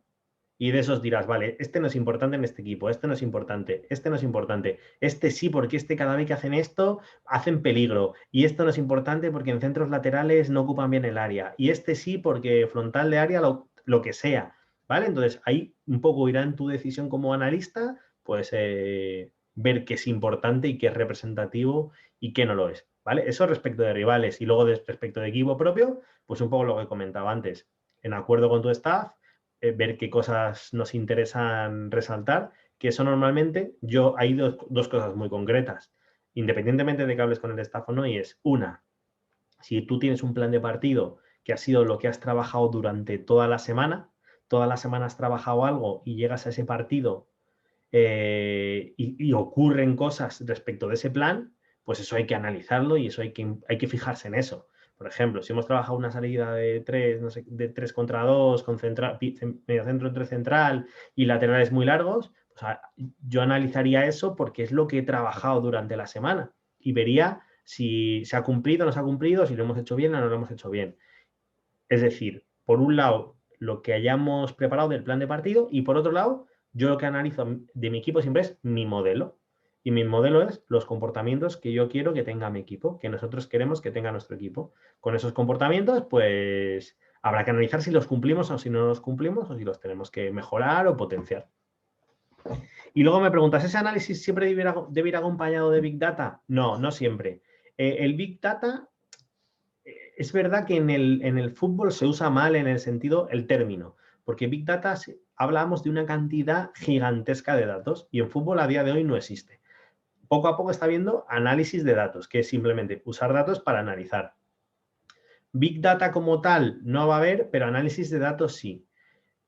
y de esos dirás, vale, este no es importante en este equipo, este no es importante, este no es importante, este sí, porque cada vez que hacen esto, hacen peligro, y esto no es importante porque en centros laterales no ocupan bien el área, y este sí, porque frontal de área, lo que sea, ¿vale? Entonces, ahí un poco irá en tu decisión como analista, pues ver qué es importante y qué es representativo y qué no lo es, ¿vale? Eso respecto de rivales, y luego respecto de equipo propio, pues un poco lo que comentaba antes, en acuerdo con tu staff, ver qué cosas nos interesan resaltar, que eso normalmente hay dos cosas muy concretas, independientemente de que hables con el staff o no, y es una, si tú tienes un plan de partido que ha sido lo que has trabajado durante toda la semana has trabajado algo y llegas a ese partido y ocurren cosas respecto de ese plan, pues eso hay que analizarlo y eso hay que fijarse en eso. Por ejemplo, si hemos trabajado una salida de 3, no sé, de 3 contra 2, con medio centro entre central y laterales muy largos, pues yo analizaría eso porque es lo que he trabajado durante la semana y vería si se ha cumplido o no se ha cumplido, si lo hemos hecho bien o no lo hemos hecho bien. Es decir, por un lado, lo que hayamos preparado del plan de partido y por otro lado, yo lo que analizo de mi equipo siempre es mi modelo. Y mi modelo es los comportamientos que yo quiero que tenga mi equipo, que nosotros queremos que tenga nuestro equipo. Con esos comportamientos, pues habrá que analizar si los cumplimos o si no los cumplimos o si los tenemos que mejorar o potenciar. Y luego me preguntas, ¿ese análisis siempre debe ir acompañado de Big Data? No, no siempre. El Big Data, es verdad que en el fútbol se usa mal en el sentido, el término, porque Big Data hablamos de una cantidad gigantesca de datos y en fútbol a día de hoy no existe. Poco a poco está habiendo análisis de datos, que es simplemente usar datos para analizar. Big Data como tal no va a haber, pero análisis de datos sí.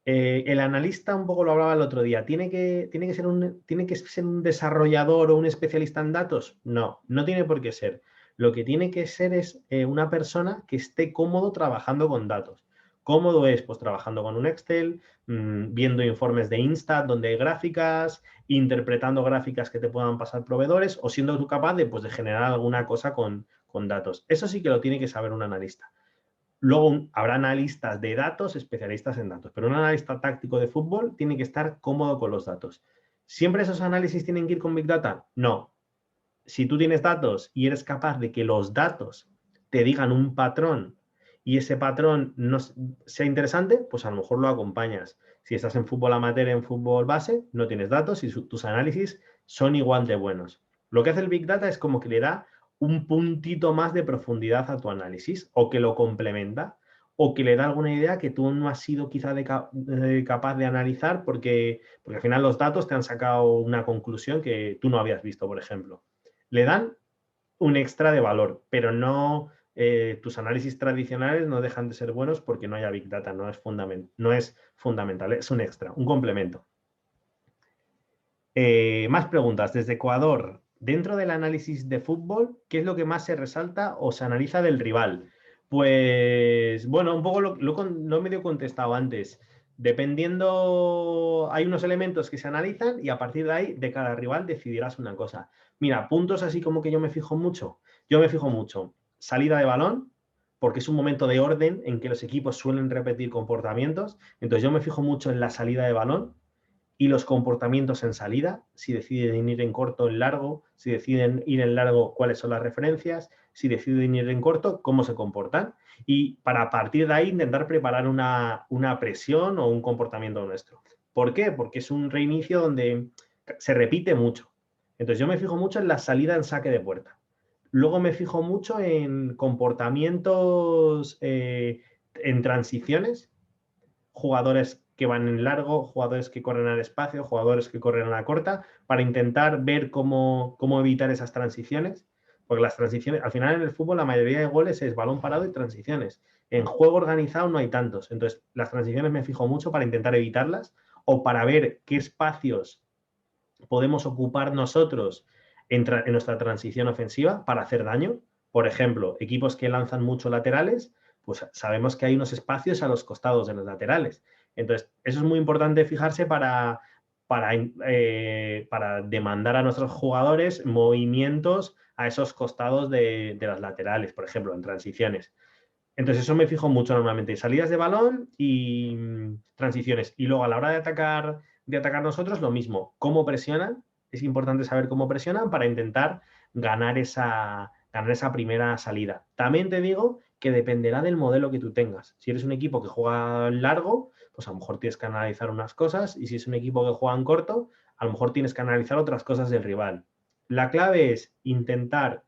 El analista, un poco lo hablaba el otro día, ¿tiene que ser un desarrollador o un especialista en datos? No, no tiene por qué ser. Lo que tiene que ser es una persona que esté cómodo trabajando con datos. Cómodo es, pues, trabajando con un Excel, viendo informes de Instat donde hay gráficas, interpretando gráficas que te puedan pasar proveedores o siendo tú capaz de, pues, de generar alguna cosa con datos. Eso sí que lo tiene que saber un analista. Luego habrá analistas de datos, especialistas en datos, pero un analista táctico de fútbol tiene que estar cómodo con los datos. ¿Siempre esos análisis tienen que ir con Big Data? No. Si tú tienes datos y eres capaz de que los datos te digan un patrón y ese patrón no sea interesante, pues a lo mejor lo acompañas. Si estás en fútbol amateur, en fútbol base, no tienes datos y tus análisis son igual de buenos. Lo que hace el Big Data es como que le da un puntito más de profundidad a tu análisis o que lo complementa o que le da alguna idea que tú no has sido quizá capaz de analizar porque al final los datos te han sacado una conclusión que tú no habías visto, por ejemplo. Le dan un extra de valor, pero no, tus análisis tradicionales no dejan de ser buenos porque no haya Big Data, no es fundamental, es un extra, un complemento. Más preguntas. Desde Ecuador, dentro del análisis de fútbol, ¿qué es lo que más se resalta o se analiza del rival? Pues, bueno, un poco lo he medio contestado antes. Dependiendo, hay unos elementos que se analizan y a partir de ahí, de cada rival, decidirás una cosa. Mira, puntos así como que yo me fijo mucho. Yo me fijo mucho. Salida de balón, porque es un momento de orden en que los equipos suelen repetir comportamientos. Entonces yo me fijo mucho en la salida de balón y los comportamientos en salida, si deciden ir en corto o en largo, si deciden ir en largo, cuáles son las referencias, si deciden ir en corto, cómo se comportan, y para partir de ahí intentar preparar una presión o un comportamiento nuestro. ¿Por qué? Porque es un reinicio donde se repite mucho. Entonces yo me fijo mucho en la salida en saque de puerta. Luego me fijo mucho en comportamientos en transiciones, jugadores que van en largo, jugadores que corren al espacio, jugadores que corren a la corta, para intentar ver cómo evitar esas transiciones. Porque las transiciones, al final en el fútbol la mayoría de goles es balón parado y transiciones. En juego organizado no hay tantos. Entonces, las transiciones me fijo mucho para intentar evitarlas o para ver qué espacios podemos ocupar nosotros en nuestra transición ofensiva para hacer daño. Por ejemplo, equipos que lanzan mucho laterales, pues sabemos que hay unos espacios a los costados de los laterales. Entonces, eso es muy importante fijarse para demandar a nuestros jugadores movimientos a esos costados de las laterales, por ejemplo, en transiciones. Entonces, eso me fijo mucho normalmente. Salidas de balón y transiciones. Y luego, a la hora de atacar nosotros, lo mismo. ¿Cómo presionan? Es importante saber cómo presionan para intentar ganar esa primera salida. También te digo que dependerá del modelo que tú tengas. Si eres un equipo que juega largo, pues a lo mejor tienes que analizar unas cosas. Y si es un equipo que juega en corto, a lo mejor tienes que analizar otras cosas del rival. La clave es intentar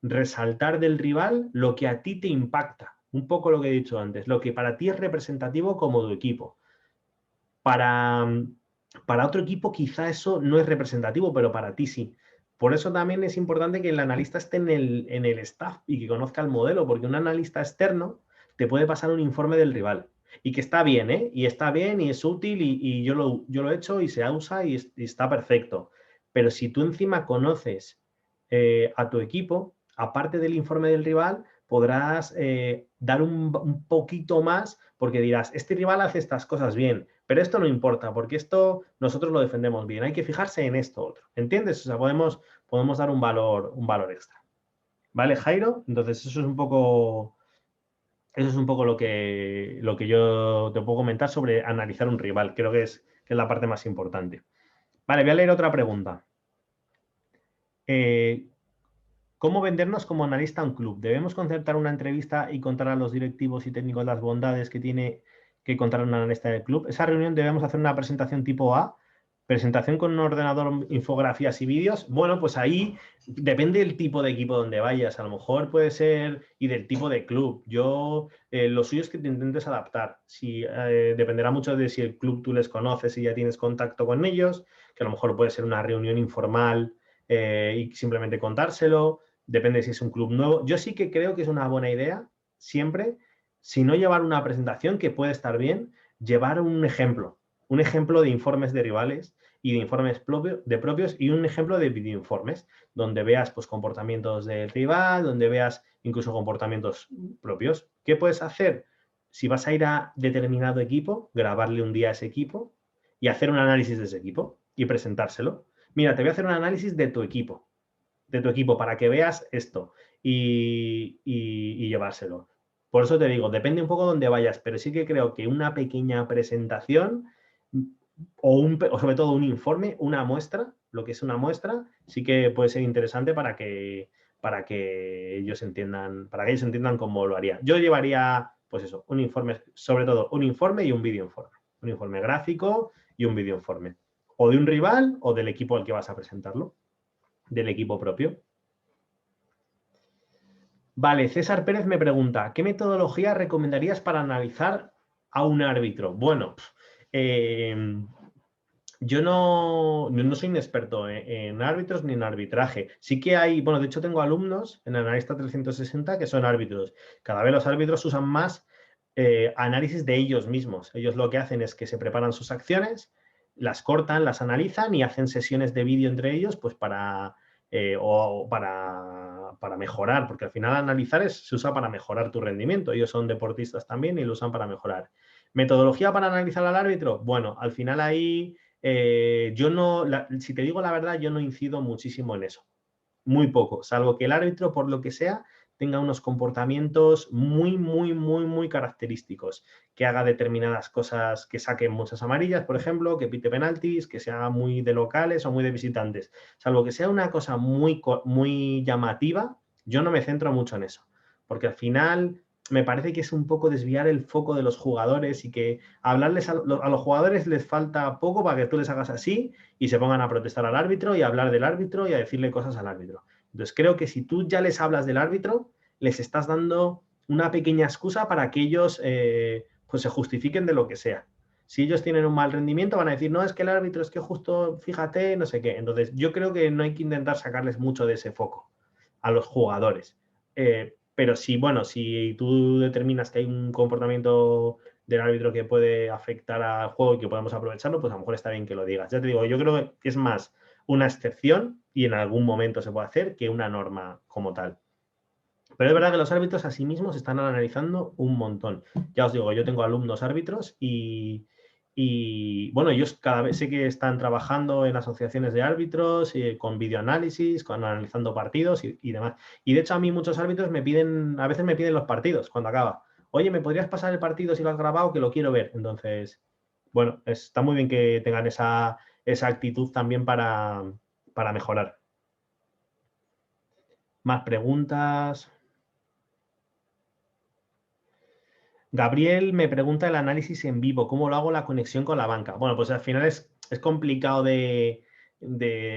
resaltar del rival lo que a ti te impacta. Un poco lo que he dicho antes, lo que para ti es representativo como tu equipo. Para otro equipo quizá eso no es representativo, pero para ti sí. Por eso también es importante que el analista esté en el staff y que conozca el modelo, porque un analista externo te puede pasar un informe del rival y que está bien, ¿eh? Y está bien y es útil y yo lo he hecho y se usa y está perfecto. Pero si tú encima conoces a tu equipo, aparte del informe del rival, podrás dar un poquito más porque dirás, este rival hace estas cosas bien, pero esto no importa porque esto nosotros lo defendemos bien. Hay que fijarse en esto otro. ¿Entiendes? O sea, podemos dar un valor extra. ¿Vale, Jairo? Entonces, eso es un poco Eso es un poco lo que yo te puedo comentar sobre analizar un rival. Creo que es la parte más importante. Vale, voy a leer otra pregunta. ¿Cómo vendernos como analista a un club? ¿Debemos concertar una entrevista y contar a los directivos y técnicos las bondades que tiene que contar un analista del club? Esa reunión debemos hacer una presentación tipo A, presentación con un ordenador, infografías y vídeos. Bueno, pues ahí depende del tipo de equipo donde vayas. A lo mejor puede ser y del tipo de club. Lo suyo es que te intentes adaptar. Dependerá mucho de si el club tú les conoces y ya tienes contacto con ellos, que a lo mejor puede ser una reunión informal y simplemente contárselo. Depende si es un club nuevo. Yo sí que creo que es una buena idea, siempre, si no llevar una presentación, que puede estar bien, llevar un ejemplo de informes de rivales y de informes propios y un ejemplo de videoinformes, donde veas pues, comportamientos del rival, donde veas incluso comportamientos propios. ¿Qué puedes hacer? Si vas a ir a determinado equipo, grabarle un día a ese equipo y hacer un análisis de ese equipo y presentárselo. Mira, te voy a hacer un análisis de tu equipo para que veas esto y llevárselo. Por eso te digo, depende un poco de dónde vayas, pero sí que creo que una pequeña presentación o sobre todo un informe, una muestra, lo que es una muestra, sí que puede ser interesante para que ellos entiendan cómo lo haría. Yo llevaría, pues eso, un informe, sobre todo un informe y un videoinforme. Un informe gráfico y un videoinforme. O de un rival o del equipo al que vas a presentarlo, del equipo propio. Vale, César Pérez me pregunta, ¿qué metodología recomendarías para analizar a un árbitro? Bueno, yo no soy un experto en árbitros ni en arbitraje. Sí que hay, bueno, de hecho tengo alumnos en Analista 360 que son árbitros. Cada vez los árbitros usan más análisis de ellos mismos. Ellos lo que hacen es que se preparan sus acciones, las cortan, las analizan y hacen sesiones de vídeo entre ellos, pues para mejorar, porque al final analizar se usa para mejorar tu rendimiento. Ellos son deportistas también y lo usan para mejorar. ¿Metodología para analizar al árbitro? Bueno, al final ahí si te digo la verdad, yo no incido muchísimo en eso. Muy poco, salvo que el árbitro, por lo que sea, tenga unos comportamientos muy, muy, muy, muy característicos, que haga determinadas cosas, que saquen muchas amarillas, por ejemplo, que pite penaltis, que sea muy de locales o muy de visitantes. Salvo que sea una cosa muy, muy llamativa, yo no me centro mucho en eso, porque al final me parece que es un poco desviar el foco de los jugadores y que hablarles a los jugadores les falta poco para que tú les hagas así y se pongan a protestar al árbitro y a hablar del árbitro y a decirle cosas al árbitro. Entonces creo que si tú ya les hablas del árbitro, les estás dando una pequeña excusa para que ellos pues se justifiquen de lo que sea. Si ellos tienen un mal rendimiento, van a decir, no, es que el árbitro, es que justo, fíjate, no sé qué. Entonces yo creo que no hay que intentar sacarles mucho de ese foco a los jugadores. Pero si tú determinas que hay un comportamiento del árbitro que puede afectar al juego y que podemos aprovecharlo, pues a lo mejor está bien que lo digas. Ya te digo, yo creo que es más una excepción y en algún momento se puede hacer que una norma como tal. Pero es verdad que los árbitros a sí mismos están analizando un montón. Ya os digo, yo tengo alumnos árbitros y bueno, ellos cada vez sé que están trabajando en asociaciones de árbitros, con videoanálisis, analizando partidos y demás. Y de hecho a mí muchos árbitros a veces me piden los partidos cuando acaba. Oye, ¿me podrías pasar el partido si lo has grabado? Que lo quiero ver. Entonces, bueno, está muy bien que tengan esa actitud también para mejorar. Más preguntas. Gabriel me pregunta el análisis en vivo, ¿cómo lo hago la conexión con la banca? Bueno, pues al final es complicado de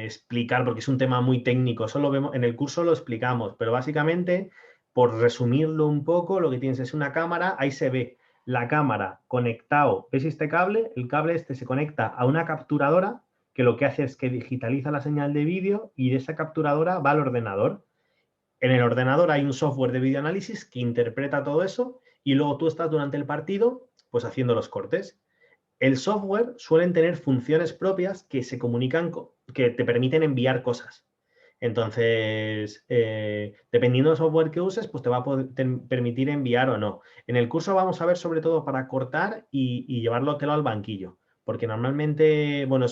explicar porque es un tema muy técnico. Eso lo vemos, en el curso lo explicamos, pero básicamente, por resumirlo un poco, lo que tienes es una cámara, ahí se ve la cámara conectado. ¿Ves este cable? El cable este se conecta a una capturadora que lo que hace es que digitaliza la señal de vídeo y de esa capturadora va al ordenador. En el ordenador hay un software de videoanálisis que interpreta todo eso y luego tú estás durante el partido pues haciendo los cortes. El software suelen tener funciones propias que se comunican, que te permiten enviar cosas. Entonces, dependiendo del software que uses, pues te va a permitir enviar o no. En el curso vamos a ver sobre todo para cortar y llevarlo al banquillo. Porque normalmente, bueno,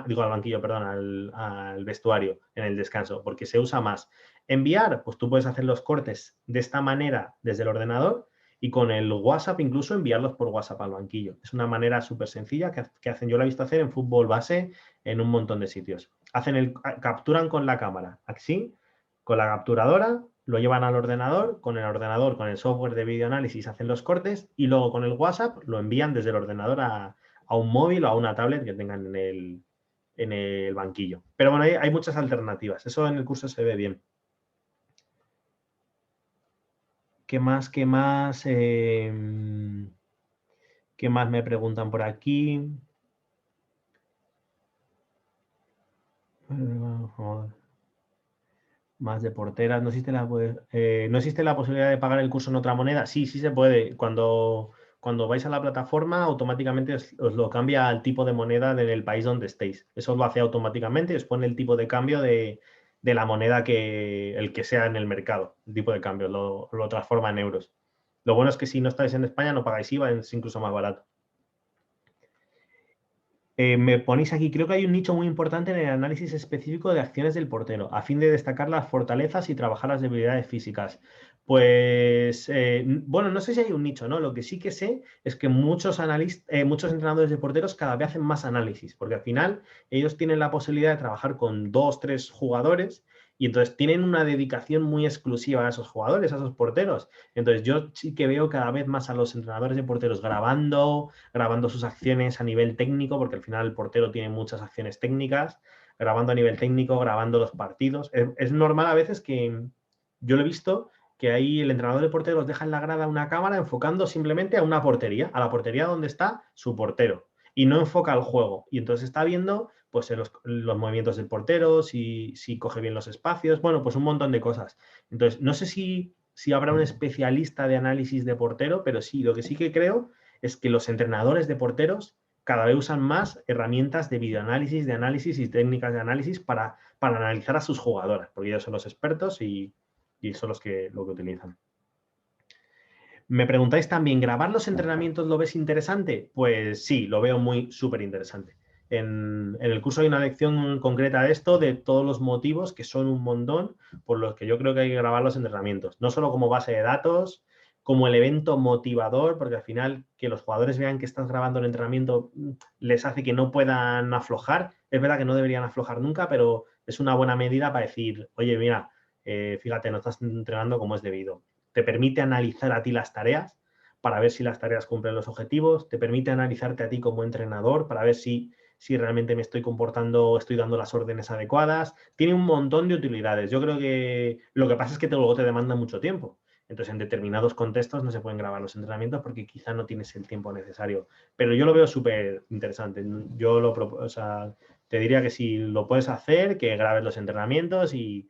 digo al banquillo, perdón, al vestuario en el descanso, porque se usa más. Enviar, pues tú puedes hacer los cortes de esta manera desde el ordenador y con el WhatsApp incluso enviarlos por WhatsApp al banquillo. Es una manera súper sencilla que hacen, yo la he visto hacer en fútbol base en un montón de sitios. Capturan con la cámara, así, con la capturadora, lo llevan al ordenador, con el software de videoanálisis hacen los cortes y luego con el WhatsApp lo envían desde el ordenador a un móvil o a una tablet que tengan en el banquillo. Pero bueno, hay muchas alternativas. Eso en el curso se ve bien. ¿Qué más? ¿Qué más? ¿Qué más me preguntan por aquí? Más de porteras. ¿No existe ¿no existe la posibilidad de pagar el curso en otra moneda? Sí, sí se puede. Cuando vais a la plataforma, automáticamente os lo cambia al tipo de moneda del país donde estéis. Eso lo hace automáticamente y os pone el tipo de cambio de la moneda el que sea en el mercado. El tipo de cambio lo transforma en euros. Lo bueno es que si no estáis en España no pagáis IVA, es incluso más barato. Me ponéis aquí, creo que hay un nicho muy importante en el análisis específico de acciones del portero, a fin de destacar las fortalezas y trabajar las debilidades físicas. Pues, bueno, no sé si hay un nicho, ¿no? Lo que sí que sé es que muchos entrenadores de porteros cada vez hacen más análisis, porque al final ellos tienen la posibilidad de trabajar con 2, 3 jugadores y entonces tienen una dedicación muy exclusiva a esos jugadores, a esos porteros. Entonces yo sí que veo cada vez más a los entrenadores de porteros grabando sus acciones a nivel técnico, porque al final el portero tiene muchas acciones técnicas, grabando a nivel técnico, grabando los partidos. Es normal a veces que yo lo he visto que ahí el entrenador de porteros deja en la grada una cámara enfocando simplemente a una portería, a la portería donde está su portero, y no enfoca al juego. Y entonces está viendo pues los movimientos del portero, si coge bien los espacios, bueno, pues un montón de cosas. Entonces, no sé si habrá un especialista de análisis de portero, pero sí, lo que sí que creo es que los entrenadores de porteros cada vez usan más herramientas de videoanálisis, de análisis y técnicas de análisis para analizar a sus jugadoras, porque ellos son los expertos y son lo que utilizan. Me preguntáis también, ¿grabar los entrenamientos lo ves interesante? Pues sí, lo veo muy súper interesante. En el curso hay una lección concreta de esto, de todos los motivos, que son un montón, por los que yo creo que hay que grabar los entrenamientos. No solo como base de datos, como el evento motivador, porque al final que los jugadores vean que estás grabando el entrenamiento les hace que no puedan aflojar. Es verdad que no deberían aflojar nunca, pero es una buena medida para decir, oye, mira, fíjate, no estás entrenando como es debido. Te permite analizar a ti las tareas para ver si las tareas cumplen los objetivos, te permite analizarte a ti como entrenador para ver si realmente me estoy comportando, estoy dando las órdenes adecuadas. Tiene un montón de utilidades. Yo creo que lo que pasa es que luego te demanda mucho tiempo. Entonces, en determinados contextos no se pueden grabar los entrenamientos porque quizá no tienes el tiempo necesario. Pero yo lo veo súper interesante. O sea, te diría que si lo puedes hacer, que grabes los entrenamientos y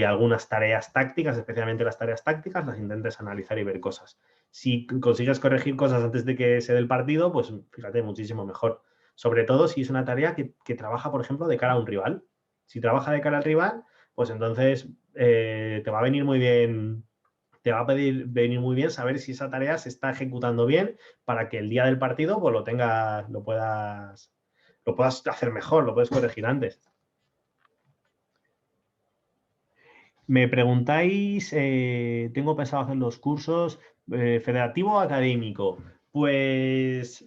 algunas tareas tácticas, especialmente las tareas tácticas, las intentes analizar y ver cosas. Si consigues corregir cosas antes de que se dé el partido, pues fíjate, muchísimo mejor. Sobre todo si es una tarea que trabaja, por ejemplo, de cara a un rival. Si trabaja de cara al rival, pues entonces te va a venir muy bien. Te va a venir muy bien saber si esa tarea se está ejecutando bien para que el día del partido pues lo puedas hacer mejor, lo puedes corregir antes. Me preguntáis, tengo pensado hacer los cursos federativo o académico. Pues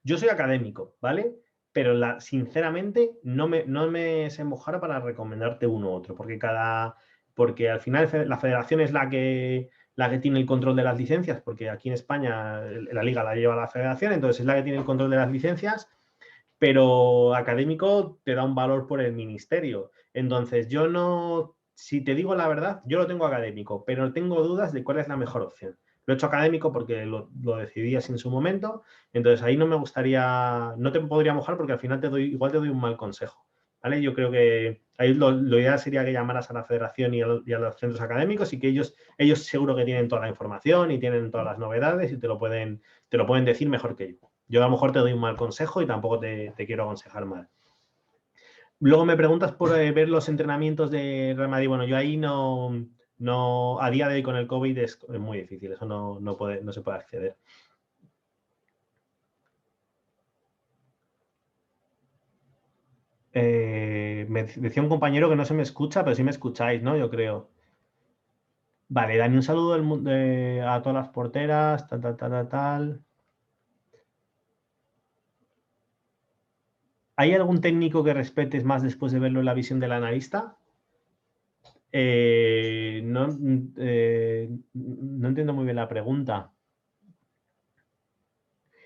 yo soy académico, ¿vale? Pero sinceramente no me sé mojar para recomendarte uno u otro, porque al final la federación es la que tiene el control de las licencias, porque aquí en España la liga la lleva la federación, entonces es la que tiene el control de las licencias, pero académico te da un valor por el ministerio. Entonces, yo no, si te digo la verdad, yo lo tengo académico, pero tengo dudas de cuál es la mejor opción. Lo he hecho académico porque lo decidí así en su momento, entonces ahí no me gustaría, no te podría mojar porque al final igual te doy un mal consejo. ¿Vale? Yo creo que ahí lo ideal sería que llamaras a la federación y a los centros académicos y que ellos seguro que tienen toda la información y tienen todas las novedades y te lo pueden decir mejor que yo. Yo a lo mejor te doy un mal consejo y tampoco te quiero aconsejar mal. Luego me preguntas por ver los entrenamientos de Real Madrid. Bueno, yo ahí no, a día de hoy con el COVID es muy difícil, eso no se puede acceder. Me decía un compañero que no se me escucha, pero sí me escucháis, ¿no? Yo creo. Vale, Dani, un saludo a todas las porteras, tal. ¿Hay algún técnico que respetes más después de verlo en la visión del analista? No entiendo muy bien la pregunta.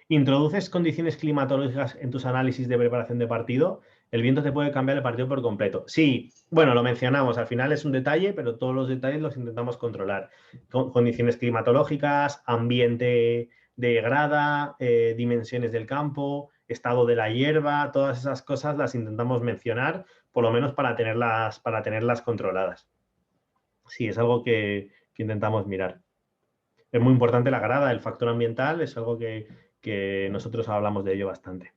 ¿Introduces condiciones climatológicas en tus análisis de preparación de partido? El viento te puede cambiar el partido por completo. Sí, bueno, lo mencionamos, al final es un detalle, pero todos los detalles los intentamos controlar. Condiciones climatológicas, ambiente de grada, dimensiones del campo, estado de la hierba, todas esas cosas las intentamos mencionar, por lo menos para tenerlas controladas. Sí, es algo que intentamos mirar. Es muy importante la grada, el factor ambiental, es algo que nosotros hablamos de ello bastante.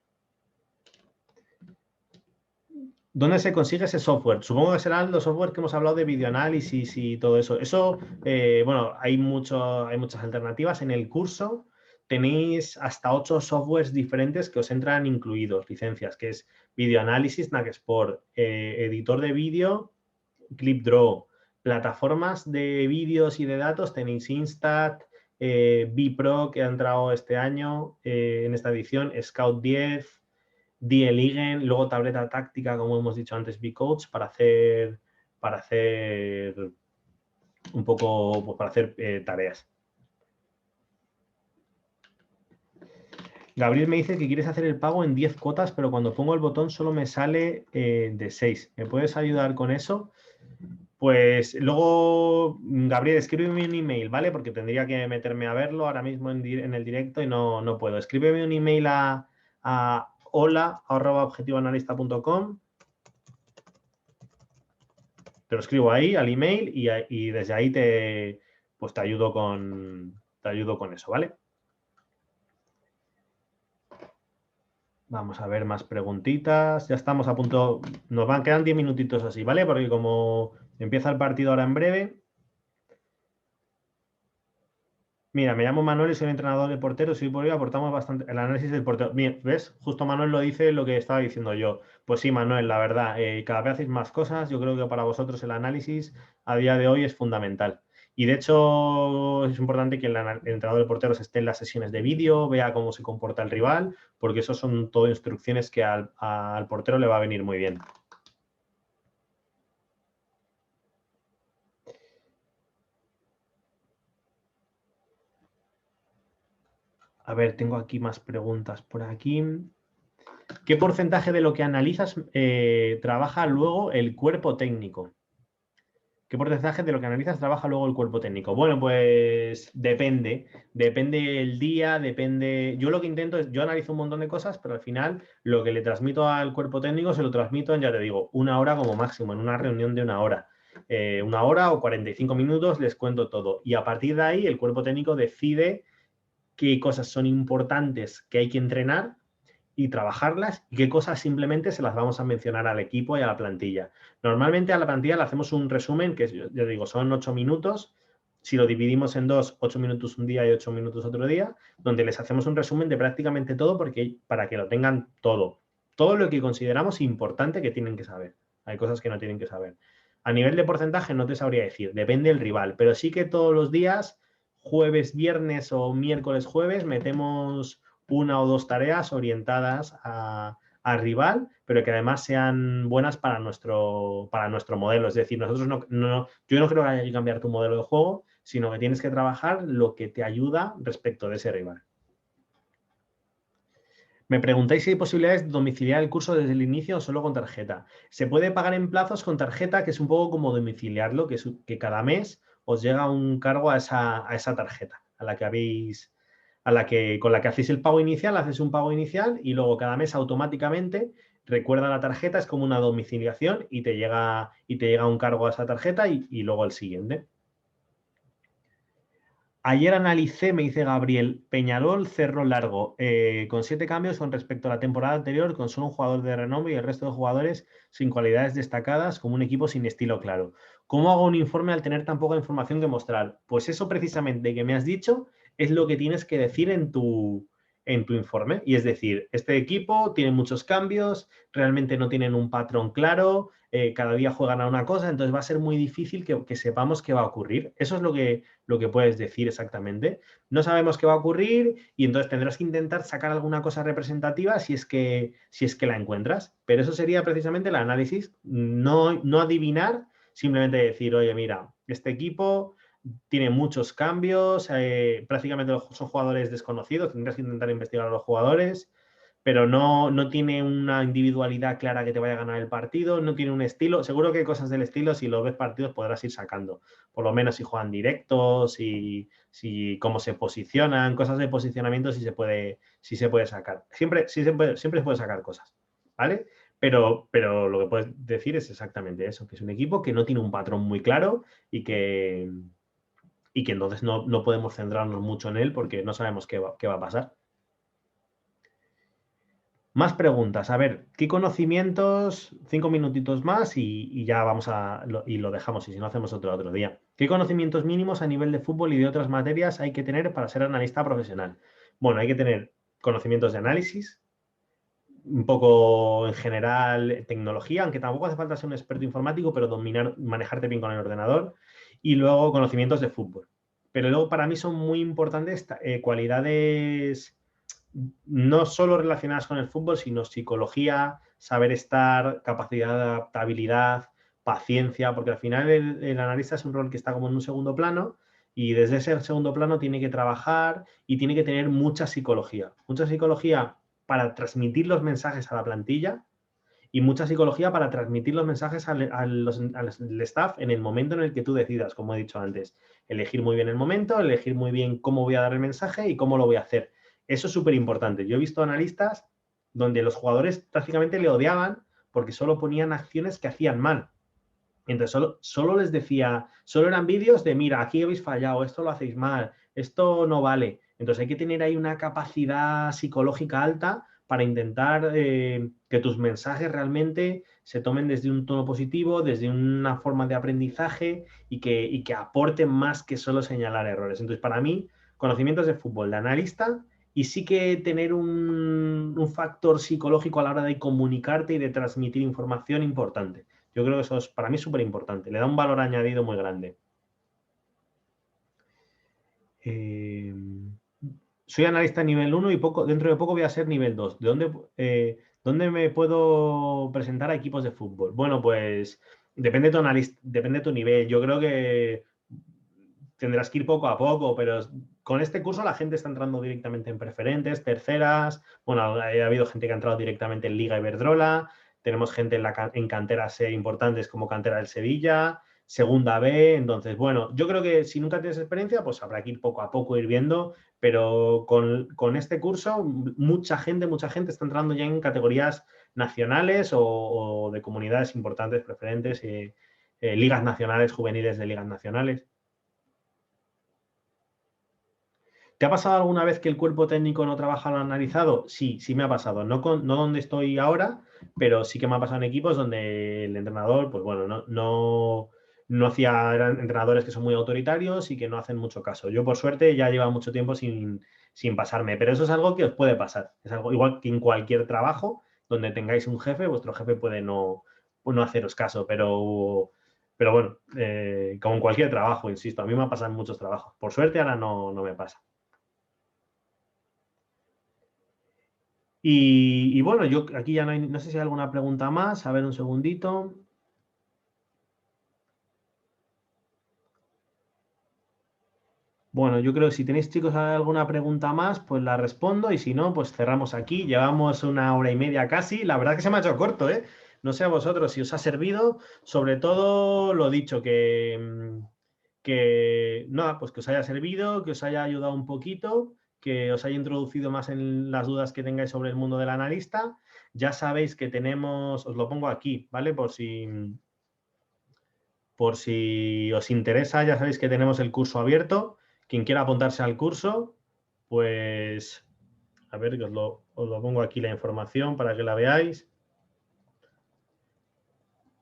¿Dónde se consigue ese software? Supongo que serán los software que hemos hablado de videoanálisis y todo eso. Eso, bueno, hay muchas alternativas. En el curso tenéis hasta 8 softwares diferentes que os entran incluidos, licencias, que es videoanálisis, Nagsport, editor de vídeo, ClipDraw, plataformas de vídeos y de datos, tenéis Instat, Bpro, que ha entrado este año en esta edición, Scout 10, DLigen, luego tableta táctica, como hemos dicho antes, Bcoach, para hacer un poco, pues para hacer tareas. Gabriel me dice que quieres hacer el pago en 10 cuotas, pero cuando pongo el botón solo me sale de 6. ¿Me puedes ayudar con eso? Pues luego, Gabriel, escríbeme un email, ¿vale? Porque tendría que meterme a verlo ahora mismo en el directo y no puedo. Escríbeme un email a hola@objetivoanalista.com. Te lo escribo ahí al email y desde ahí te ayudo con eso, ¿vale? Vamos a ver más preguntitas. Ya estamos a punto. Quedan 10 minutitos así, ¿vale? Porque como empieza el partido ahora en breve. Mira, me llamo Manuel y soy entrenador de porteros. Soy por ello aportamos bastante el análisis del portero. Bien, ¿ves? Justo Manuel lo dice lo que estaba diciendo yo. Pues sí, Manuel, la verdad, cada vez hacéis más cosas. Yo creo que para vosotros el análisis a día de hoy es fundamental. Y de hecho es importante que el entrenador de porteros esté en las sesiones de vídeo, vea cómo se comporta el rival, porque eso son todo instrucciones que al portero le va a venir muy bien. A ver, tengo aquí más preguntas por aquí. ¿Qué porcentaje de lo que analizas trabaja luego el cuerpo técnico? ¿Qué porcentaje de lo que analizas trabaja luego el cuerpo técnico? Bueno, pues depende el día, depende. Yo lo que intento es, yo analizo un montón de cosas, pero al final lo que le transmito al cuerpo técnico se lo transmito en, ya te digo, 1 hora como máximo, en una reunión de 1 hora. 1 hora o 45 minutos les cuento todo. Y a partir de ahí el cuerpo técnico decide qué cosas son importantes que hay que entrenar y trabajarlas y qué cosas simplemente se las vamos a mencionar al equipo y a la plantilla. Normalmente a la plantilla le hacemos un resumen que, yo digo, son 8 minutos. Si lo dividimos en 2, 8 minutos un día y 8 minutos otro día, donde les hacemos un resumen de prácticamente todo para que lo tengan todo. Todo lo que consideramos importante que tienen que saber. Hay cosas que no tienen que saber. A nivel de porcentaje no te sabría decir, depende del rival, pero sí que todos los días, jueves, viernes o miércoles, jueves, metemos 1 o 2 tareas orientadas al rival, pero que además sean buenas para nuestro modelo. Es decir, nosotros yo no creo que haya que cambiar tu modelo de juego, sino que tienes que trabajar lo que te ayuda respecto de ese rival. Me preguntáis si hay posibilidades de domiciliar el curso desde el inicio o solo con tarjeta. Se puede pagar en plazos con tarjeta, que es un poco como domiciliarlo, que cada mes os llega un cargo a esa tarjeta con la que hacéis el pago inicial, haces un pago inicial y luego cada mes automáticamente recuerda la tarjeta, es como una domiciliación y te llega un cargo a esa tarjeta y luego el siguiente. Ayer analicé, me dice Gabriel, Peñarol cerró largo, con 7 cambios con respecto a la temporada anterior, con solo un jugador de renombre y el resto de jugadores sin cualidades destacadas, como un equipo sin estilo claro. ¿Cómo hago un informe al tener tan poca información que mostrar? Pues eso precisamente que me has dicho es lo que tienes que decir en tu informe. Y es decir, este equipo tiene muchos cambios, realmente no tienen un patrón claro, cada día juegan a una cosa, entonces va a ser muy difícil que sepamos qué va a ocurrir. Eso es lo que puedes decir exactamente. No sabemos qué va a ocurrir y entonces tendrás que intentar sacar alguna cosa representativa si es que la encuentras. Pero eso sería precisamente el análisis, no adivinar, simplemente decir, oye, mira, este equipo tiene muchos cambios, prácticamente son jugadores desconocidos, tendrás que intentar investigar a los jugadores, pero no tiene una individualidad clara que te vaya a ganar el partido, no tiene un estilo. Seguro que hay cosas del estilo, si lo ves partidos podrás ir sacando, por lo menos si juegan directos, si cómo se posicionan, cosas de posicionamiento si se puede sacar. Siempre se puede sacar cosas, ¿vale? Pero lo que puedes decir es exactamente eso, que es un equipo que no tiene un patrón muy claro y que entonces no podemos centrarnos mucho en él porque no sabemos qué va a pasar. Más preguntas. A ver, ¿qué conocimientos? 5 minutitos más y ya vamos y lo dejamos, y si no hacemos otro día. ¿Qué conocimientos mínimos a nivel de fútbol y de otras materias hay que tener para ser analista profesional? Bueno, hay que tener conocimientos de análisis, un poco en general tecnología, aunque tampoco hace falta ser un experto informático, pero manejarte bien con el ordenador, y luego conocimientos de fútbol. Pero luego para mí son muy importantes cualidades no solo relacionadas con el fútbol, sino psicología, saber estar, capacidad de adaptabilidad, paciencia, porque al final el analista es un rol que está como en un segundo plano y desde ese segundo plano tiene que trabajar y tiene que tener mucha psicología para transmitir los mensajes a la plantilla y mucha psicología para transmitir los mensajes al staff en el momento en el que tú decidas, como he dicho antes. Elegir muy bien el momento, elegir muy bien cómo voy a dar el mensaje y cómo lo voy a hacer. Eso es súper importante. Yo he visto analistas donde los jugadores prácticamente le odiaban porque solo ponían acciones que hacían mal. Entonces solo les decía, solo eran vídeos de, mira, aquí habéis fallado, esto lo hacéis mal, esto no vale. Entonces hay que tener ahí una capacidad psicológica alta para intentar que tus mensajes realmente se tomen desde un tono positivo, desde una forma de aprendizaje y que aporten más que solo señalar errores. Entonces, para mí, conocimientos de fútbol, de analista, y sí que tener un factor psicológico a la hora de comunicarte y de transmitir información importante. Yo creo que eso es para mí súper importante. Le da un valor añadido muy grande. Soy analista nivel 1 y dentro de poco voy a ser nivel 2. ¿Dónde me puedo presentar a equipos de fútbol? Bueno, pues depende de tu nivel. Yo creo que tendrás que ir poco a poco, pero con este curso la gente está entrando directamente en preferentes, terceras. Bueno, ha habido gente que ha entrado directamente en Liga Iberdrola. Tenemos gente en canteras importantes como cantera del Sevilla, segunda B. Entonces, bueno, yo creo que si nunca tienes experiencia, pues habrá que ir poco a poco, ir viendo. Pero con este curso, mucha gente está entrando ya en categorías nacionales o de comunidades importantes, preferentes, ligas nacionales, juveniles de ligas nacionales. ¿Te ha pasado alguna vez que el cuerpo técnico no trabaja lo analizado? Sí, sí me ha pasado. No donde estoy ahora, pero sí que me ha pasado en equipos donde el entrenador, pues bueno, eran entrenadores que son muy autoritarios y que no hacen mucho caso. Yo, por suerte, ya llevo mucho tiempo sin pasarme, pero eso es algo que os puede pasar. Es algo igual que en cualquier trabajo donde tengáis un jefe, vuestro jefe puede no haceros caso, pero bueno, como en cualquier trabajo, insisto, a mí me ha pasado en muchos trabajos. Por suerte ahora no me pasa. Y bueno, yo aquí ya no sé si hay alguna pregunta más. A ver, un segundito. Bueno, yo creo que si tenéis, chicos, alguna pregunta más, pues la respondo y si no, pues cerramos aquí. Llevamos 1 hora y media casi. La verdad que se me ha hecho corto, ¿eh? No sé a vosotros si os ha servido. Sobre todo lo dicho, que nada, pues que os haya servido, que os haya ayudado un poquito, que os haya introducido más en las dudas que tengáis sobre el mundo del analista. Ya sabéis que tenemos, os lo pongo aquí, ¿vale? Por si os interesa, ya sabéis que tenemos el curso abierto. Quien quiera apuntarse al curso, pues a ver, que os lo pongo aquí la información para que la veáis.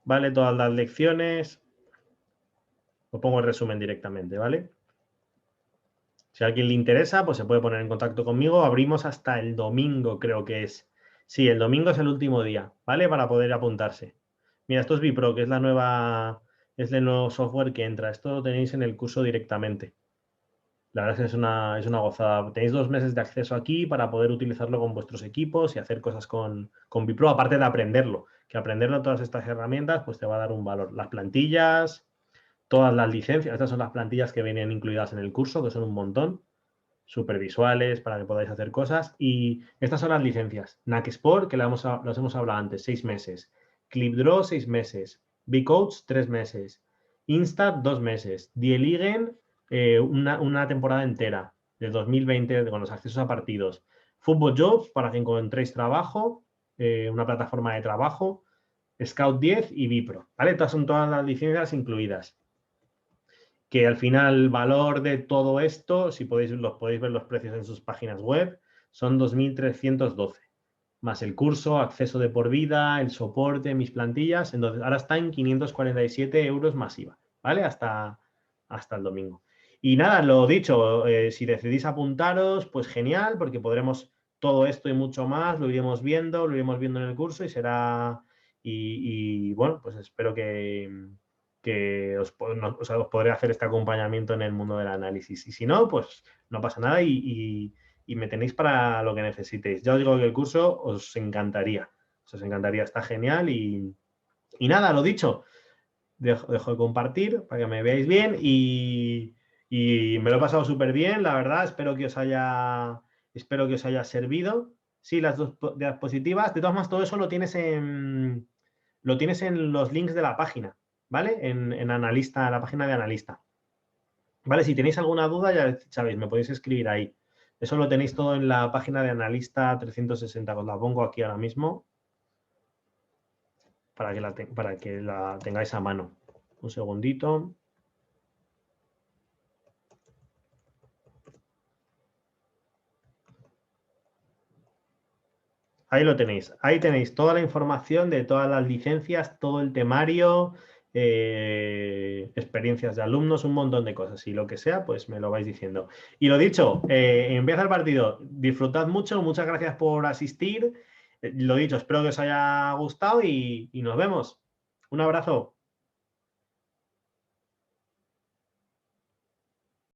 Vale, todas las lecciones. Os pongo el resumen directamente, ¿vale? Si a alguien le interesa, pues se puede poner en contacto conmigo. Abrimos hasta el domingo, creo que es. Sí, el domingo es el último día, ¿vale? Para poder apuntarse. Mira, esto es Bipro, que es es el nuevo software que entra. Esto lo tenéis en el curso directamente. La verdad es que es una gozada. Tenéis 2 meses de acceso aquí para poder utilizarlo con vuestros equipos y hacer cosas con Bipro, aparte de aprenderlo. Que aprenderlo todas estas herramientas pues te va a dar un valor. Las plantillas, todas las licencias, estas son las plantillas que vienen incluidas en el curso, que son un montón, súper visuales para que podáis hacer cosas. Y estas son las licencias. NAC Sport, que las hemos hablado antes, 6 meses. ClipDraw, 6 meses. Bcoach, 3 meses. Instat, 2 meses. Die Ligen, una temporada entera, de 2020, con los accesos a partidos. Football Jobs, para que encontréis trabajo, una plataforma de trabajo. Scout 10 y Bipro, ¿vale? Estas son todas las licencias incluidas. Que al final el valor de todo esto, si podéis ver los precios en sus páginas web, son 2.312, más el curso, acceso de por vida, el soporte, mis plantillas. Entonces, ahora está en 547 euros más IVA, ¿vale? Hasta el domingo. Y nada, lo dicho, si decidís apuntaros, pues genial, porque podremos todo esto y mucho más, lo iremos viendo en el curso y será... Y bueno, pues espero que os podré hacer este acompañamiento en el mundo del análisis. Y si no, pues no pasa nada y me tenéis para lo que necesitéis. Ya os digo que el curso os encantaría. Os encantaría, está genial y nada, lo dicho. Dejo de compartir para que me veáis bien y me lo he pasado súper bien, la verdad. Espero que os haya servido. Sí, las dos diapositivas. De todas maneras, todo eso lo tienes en los links de la página, ¿vale? En Analista, la página de Analista. ¿Vale? Si tenéis alguna duda, ya sabéis, me podéis escribir ahí. Eso lo tenéis todo en la página de Analista 360. Os la pongo aquí ahora mismo para que la tengáis a mano. Un segundito. Ahí lo tenéis. Ahí tenéis toda la información de todas las licencias, todo el temario, experiencias de alumnos, un montón de cosas. Y lo que sea, pues me lo vais diciendo. Y lo dicho, empieza el partido. Disfrutad mucho. Muchas gracias por asistir. Lo dicho, espero que os haya gustado y nos vemos. Un abrazo.